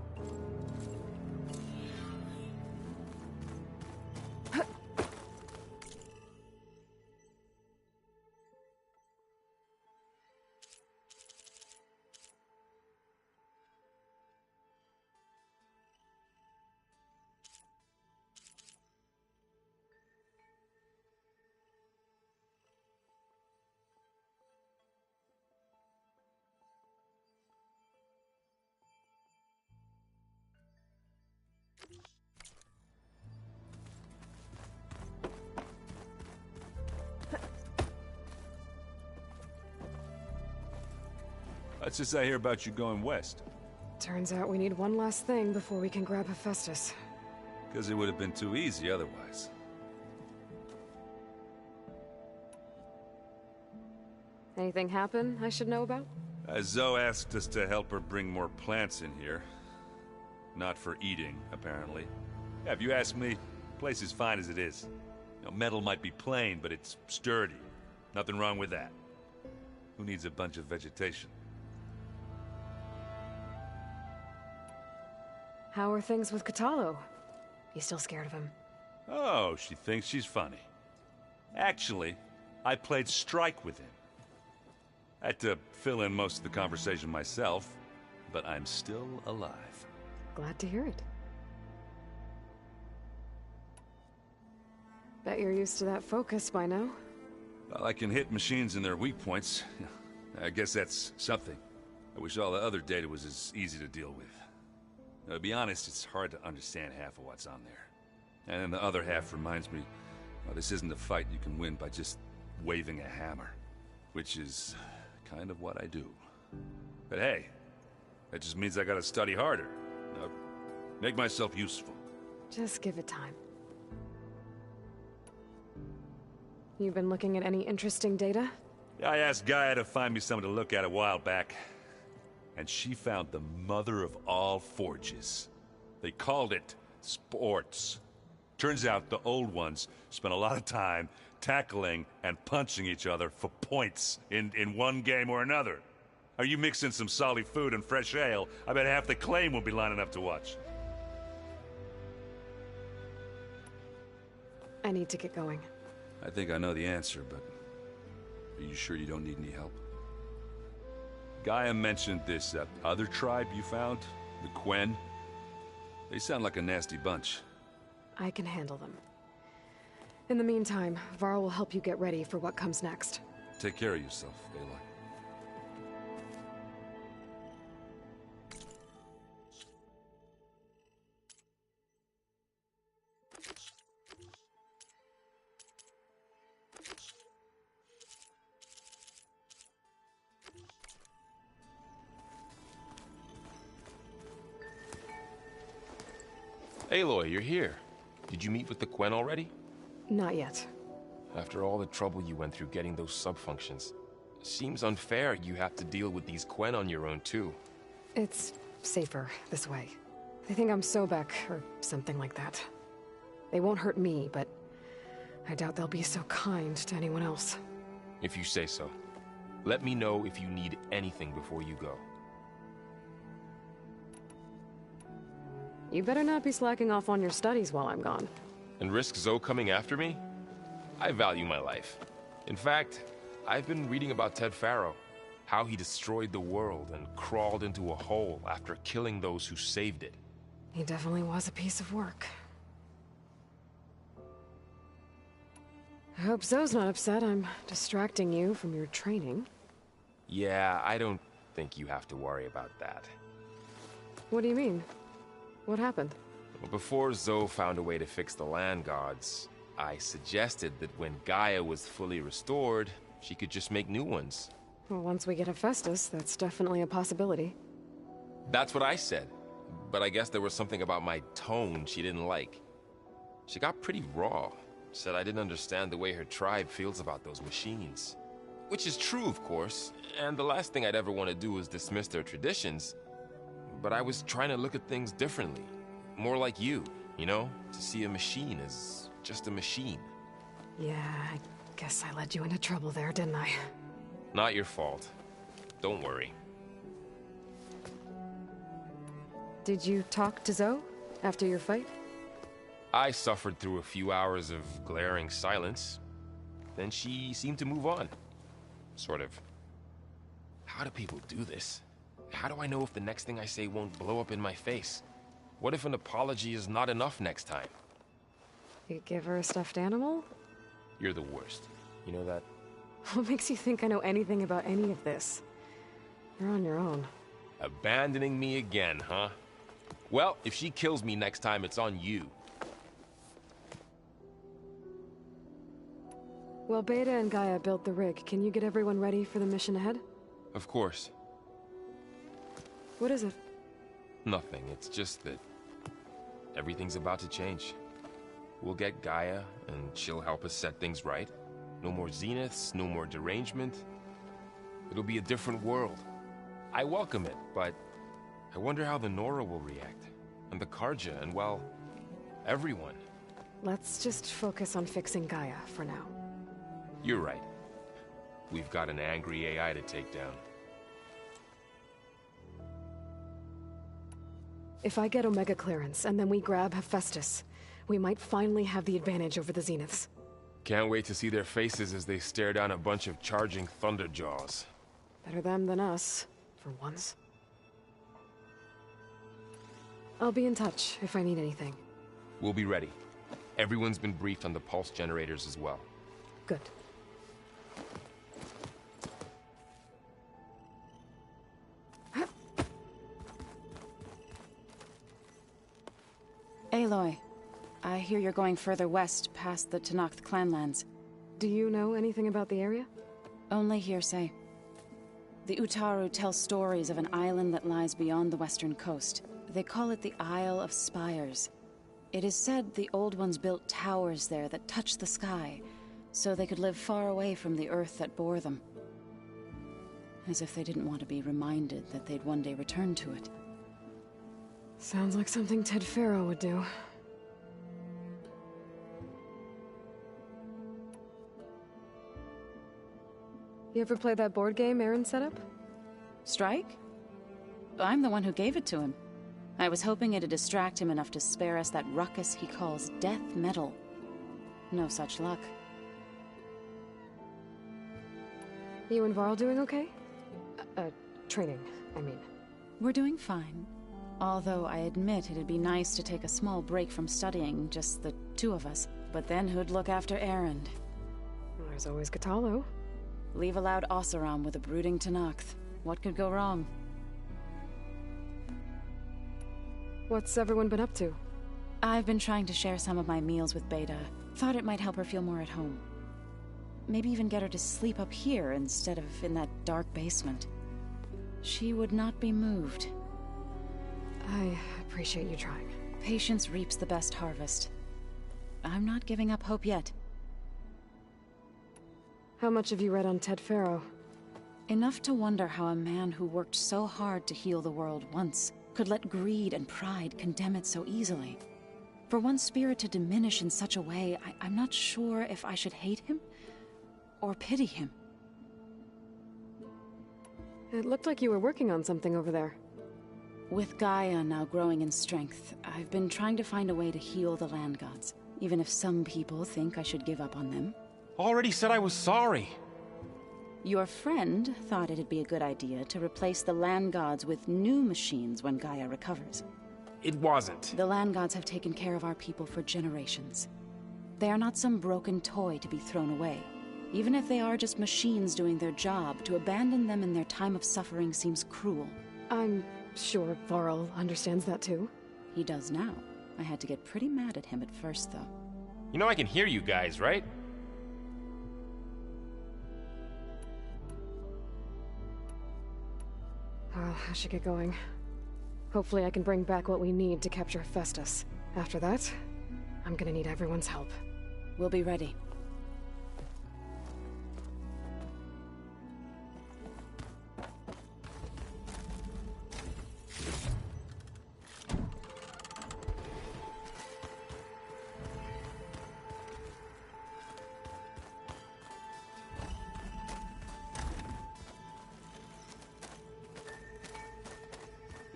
What's this I hear about you going west? Turns out we need one last thing before we can grab Hephaestus. Because it would have been too easy otherwise. Anything happen I should know about? Zoe asked us to help her bring more plants in here. Not for eating, apparently. Yeah, if you ask me, the place is fine as it is. You know, metal might be plain, but it's sturdy. Nothing wrong with that. Who needs a bunch of vegetation? How are things with Katalo? You still scared of him? Oh, she thinks she's funny. Actually, I played strike with him. I had to fill in most of the conversation myself, but I'm still alive. Glad to hear it. Bet you're used to that focus by now. Well, I can hit machines in their weak points. I guess that's something. I wish all the other data was as easy to deal with. To be honest, it's hard to understand half of what's on there. And then the other half reminds me, well, this isn't a fight you can win by just waving a hammer. Which is kind of what I do. But hey, that just means I gotta study harder. Make myself useful. Just give it time. You've been looking at any interesting data? I asked Gaia to find me something to look at a while back. And she found the mother of all forges. They called it sports. Turns out the old ones spent a lot of time tackling and punching each other for points in one game or another. Are you mixing some solid food and fresh ale? I bet half the claim will be lining up to watch. I need to get going. I think I know the answer, but are you sure you don't need any help? Gaia mentioned this other tribe you found, the Quen. They sound like a nasty bunch. I can handle them. In the meantime, Varl will help you get ready for what comes next. Take care of yourself, Aloy. Aloy, you're here. Did you meet with the Quen already? Not yet. After all the trouble you went through getting those subfunctions, seems unfair you have to deal with these Quen on your own too. It's safer this way. They think I'm Sobek, or something like that. They won't hurt me, but I doubt they'll be so kind to anyone else. If you say so. Let me know if you need anything before you go. You better not be slacking off on your studies while I'm gone. And risk Zoe coming after me? I value my life. In fact, I've been reading about Ted Faro. How he destroyed the world and crawled into a hole after killing those who saved it. He definitely was a piece of work. I hope Zoe's not upset I'm distracting you from your training. Yeah, I don't think you have to worry about that. What do you mean? What happened? Well, before Zoe found a way to fix the land gods, I suggested that when Gaia was fully restored, she could just make new ones. Well, once we get Hephaestus, that's definitely a possibility. That's what I said. But I guess there was something about my tone she didn't like. She got pretty raw. Said I didn't understand the way her tribe feels about those machines. Which is true, of course, and the last thing I'd ever want to do is dismiss their traditions. But I was trying to look at things differently. More like you know? To see a machine as just a machine. Yeah, I guess I led you into trouble there, didn't I? Not your fault. Don't worry. Did you talk to Zoe after your fight? I suffered through a few hours of glaring silence. Then she seemed to move on. Sort of. How do people do this? How do I know if the next thing I say won't blow up in my face? What if an apology is not enough next time? You give her a stuffed animal? You're the worst. You know that? What makes you think I know anything about any of this? You're on your own. Abandoning me again, huh? Well, if she kills me next time, it's on you. Well, Beta and Gaia built the rig. Can you get everyone ready for the mission ahead? Of course. What is it? Nothing. It's just that everything's about to change. We'll get Gaia, and she'll help us set things right. No more zeniths, no more derangement. It'll be a different world. I welcome it, but I wonder how the Nora will react. And the Karja, and well, everyone. Let's just focus on fixing Gaia for now. You're right. We've got an angry AI to take down. If I get Omega clearance, and then we grab Hephaestus, we might finally have the advantage over the Zeniths. Can't wait to see their faces as they stare down a bunch of charging Thunderjaws. Better them than us, for once. I'll be in touch if I need anything. We'll be ready. Everyone's been briefed on the pulse generators as well. Good. Aloy, I hear you're going further west past the Tenakth clanlands. Do you know anything about the area? Only hearsay. The Utaru tell stories of an island that lies beyond the western coast. They call it the Isle of Spires. It is said the Old Ones built towers there that touch the sky, so they could live far away from the earth that bore them. As if they didn't want to be reminded that they'd one day return to it. Sounds like something Ted Faro would do. You ever play that board game Aaron set up? Strike? I'm the one who gave it to him. I was hoping it'd distract him enough to spare us that ruckus he calls death metal. No such luck. You and Varl doing okay? Training, I mean. We're doing fine. Although I admit it'd be nice to take a small break from studying, just the two of us. But then who'd look after Erend? There's always Gatalo. Leave a loud Oseram with a brooding Tenakth. What could go wrong? What's everyone been up to? I've been trying to share some of my meals with Beta. Thought it might help her feel more at home. Maybe even get her to sleep up here instead of in that dark basement. She would not be moved. I appreciate you trying. Patience reaps the best harvest. I'm not giving up hope yet. How much have you read on Ted Faro? Enough to wonder how a man who worked so hard to heal the world once could let greed and pride condemn it so easily. For one spirit to diminish in such a way, I'm not sure if I should hate him or pity him. It looked like you were working on something over there. With Gaia now growing in strength, I've been trying to find a way to heal the land gods, even if some people think I should give up on them. Already said I was sorry. Your friend thought it'd be a good idea to replace the land gods with new machines when Gaia recovers. It wasn't. The land gods have taken care of our people for generations. They are not some broken toy to be thrown away. Even if they are just machines doing their job, to abandon them in their time of suffering seems cruel. I'm sure Varl understands that too. He does now. I had to get pretty mad at him at first, though. You know I can hear you guys, right? Well, I should get going. Hopefully I can bring back what we need to capture Hephaestus. After that, I'm gonna need everyone's help. We'll be ready.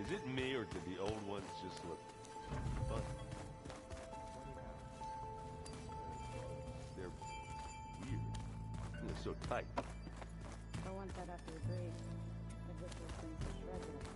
Is it me, or did the old ones just look fun? They're weird. They're so tight. For once I'd have to agree. I'd rip those things to shreds in a fight.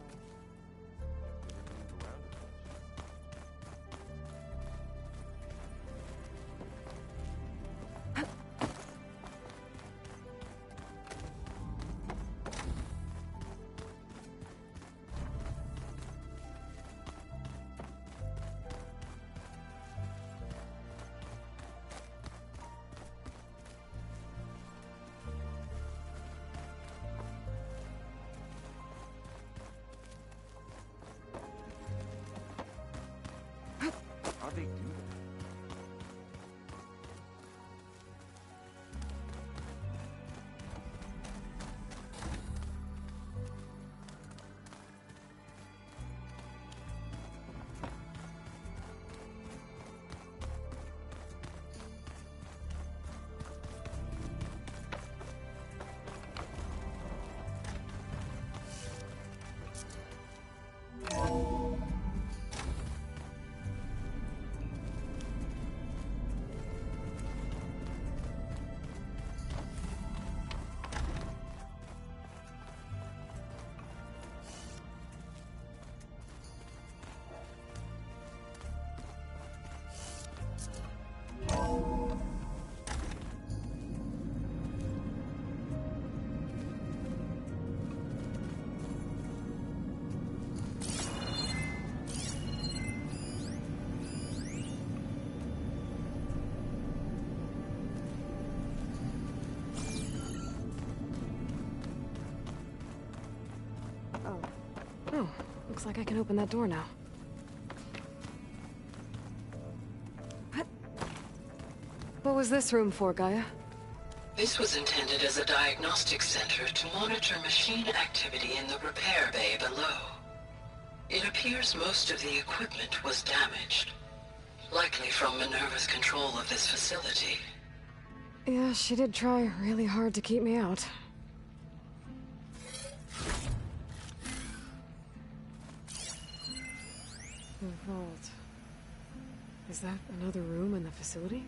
How'd they do that? Oh, looks like I can open that door now. What was this room for, Gaia? This was intended as a diagnostic center to monitor machine activity in the repair bay below. It appears most of the equipment was damaged, likely from Minerva's control of this facility. Yeah, she did try really hard to keep me out. The vault. Is that another room in the facility?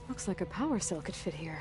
Looks like a power cell could fit here.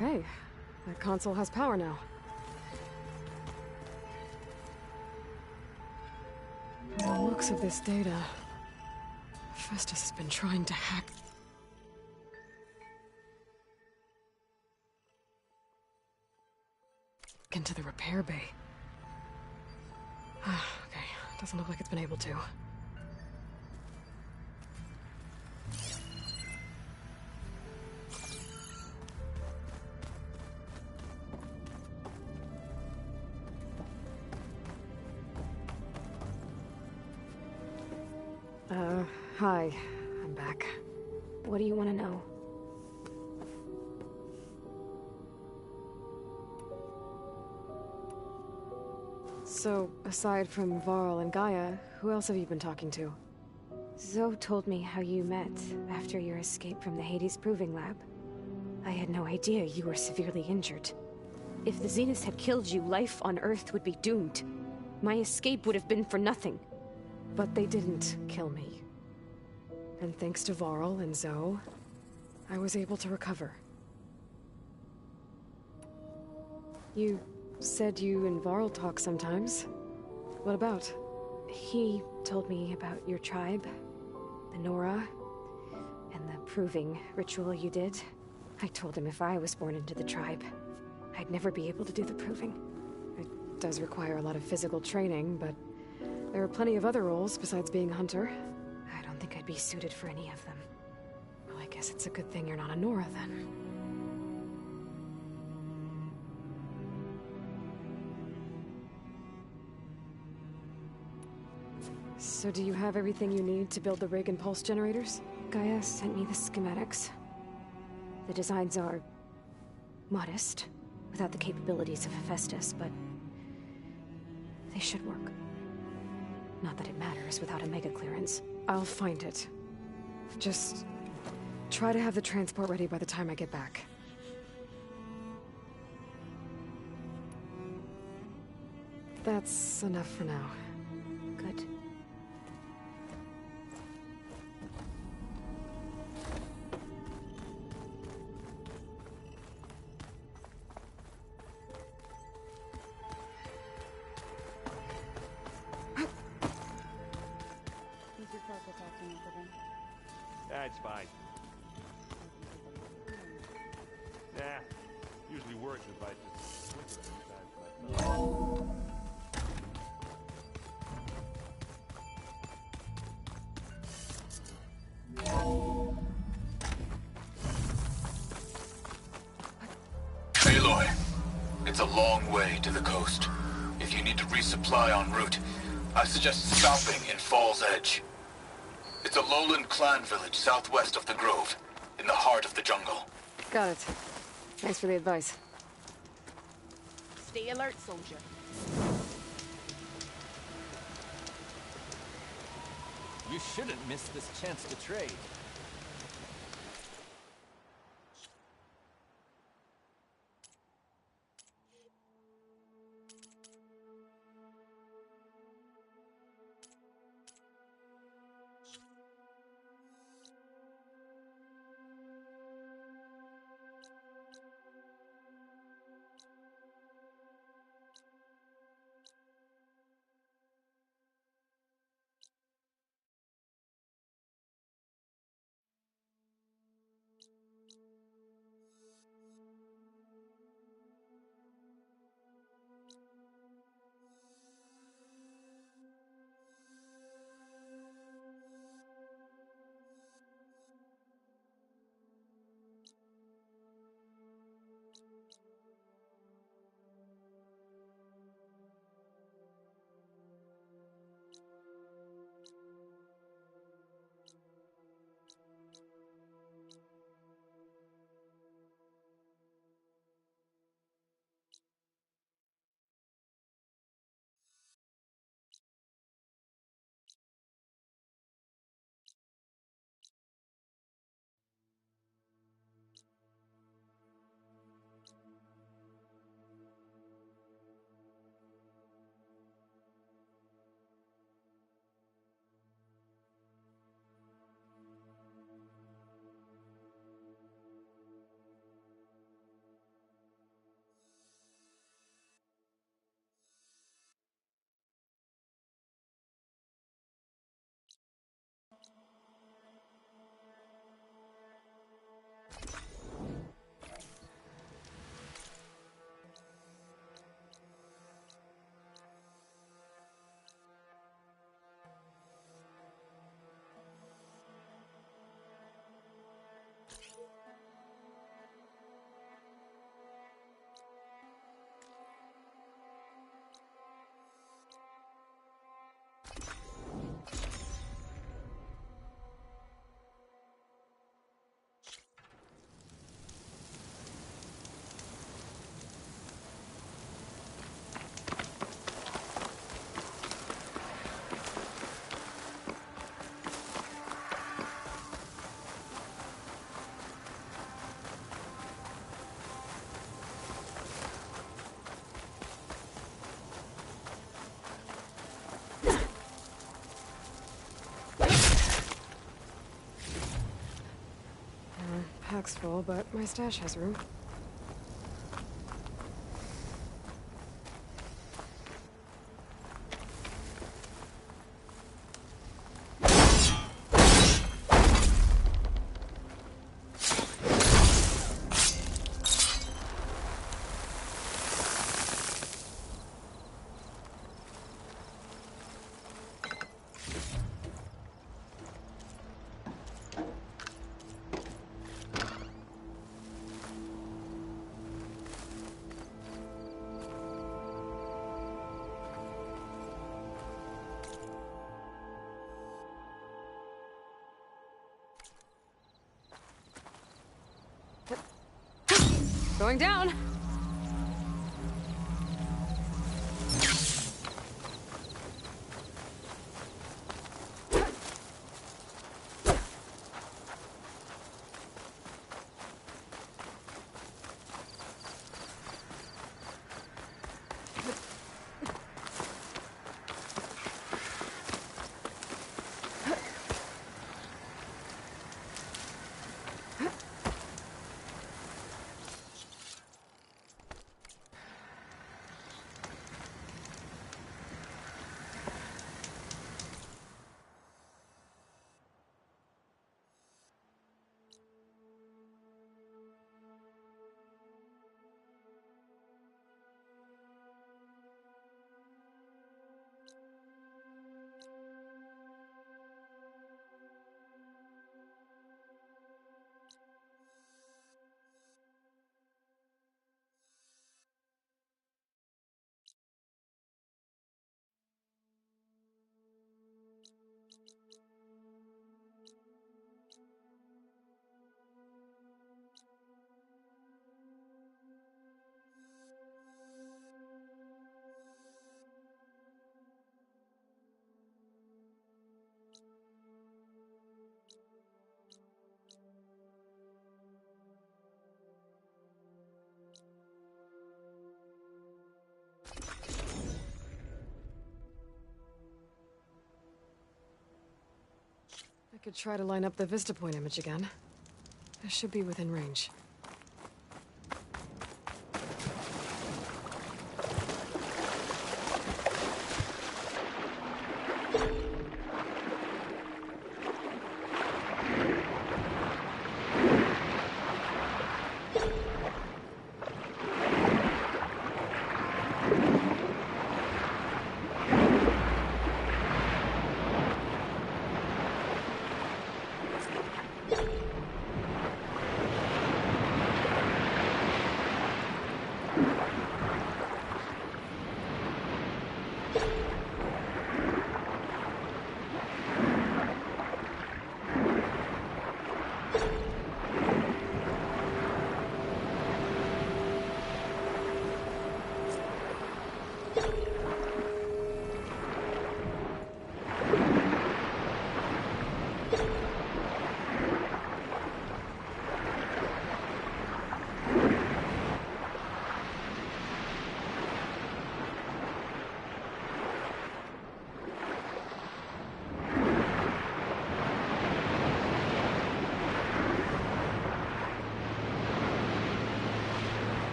Okay, that console has power now. By the looks of this data, Festus has been trying to hack into the repair bay. Okay, doesn't look like it's been able to. Hi. I'm back. What do you want to know? So, aside from Varl and Gaia, who else have you been talking to? Zoe told me how you met after your escape from the Hades Proving Lab. I had no idea you were severely injured. If the Zeniths had killed you, life on Earth would be doomed. My escape would have been for nothing. But they didn't kill me. And thanks to Varl and Zoe, I was able to recover. You said you and Varl talk sometimes. What about? He told me about your tribe, the Nora, and the proving ritual you did. I told him if I was born into the tribe, I'd never be able to do the proving. It does require a lot of physical training, but there are plenty of other roles besides being a hunter. I don't think I'd be suited for any of them. Well, I guess it's a good thing you're not a Nora, then. So do you have everything you need to build the rig and pulse generators? Gaia sent me the schematics. The designs are modest, without the capabilities of Hephaestus, but they should work. Not that it matters without a mega clearance. I'll find it. Just try to have the transport ready by the time I get back. That's enough for now. Good. That's fine. Nah, usually works if I just switch it a few times myself. Aloy, it's a long way to the coast. If you need to resupply en route, I suggest stopping in Fall's Edge. It's a lowland clan village southwest of the Grove, in the heart of the jungle. Got it. Thanks for the advice. Stay alert, soldier. You shouldn't miss this chance to trade. pack's full, but my stash has room. Going down! I could try to line up the Vista Point image again. I should be within range.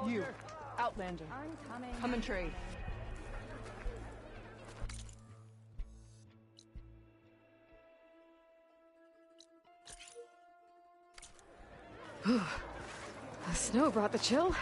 You, Outlander. I'm coming. Come and trade. The snow brought the chill.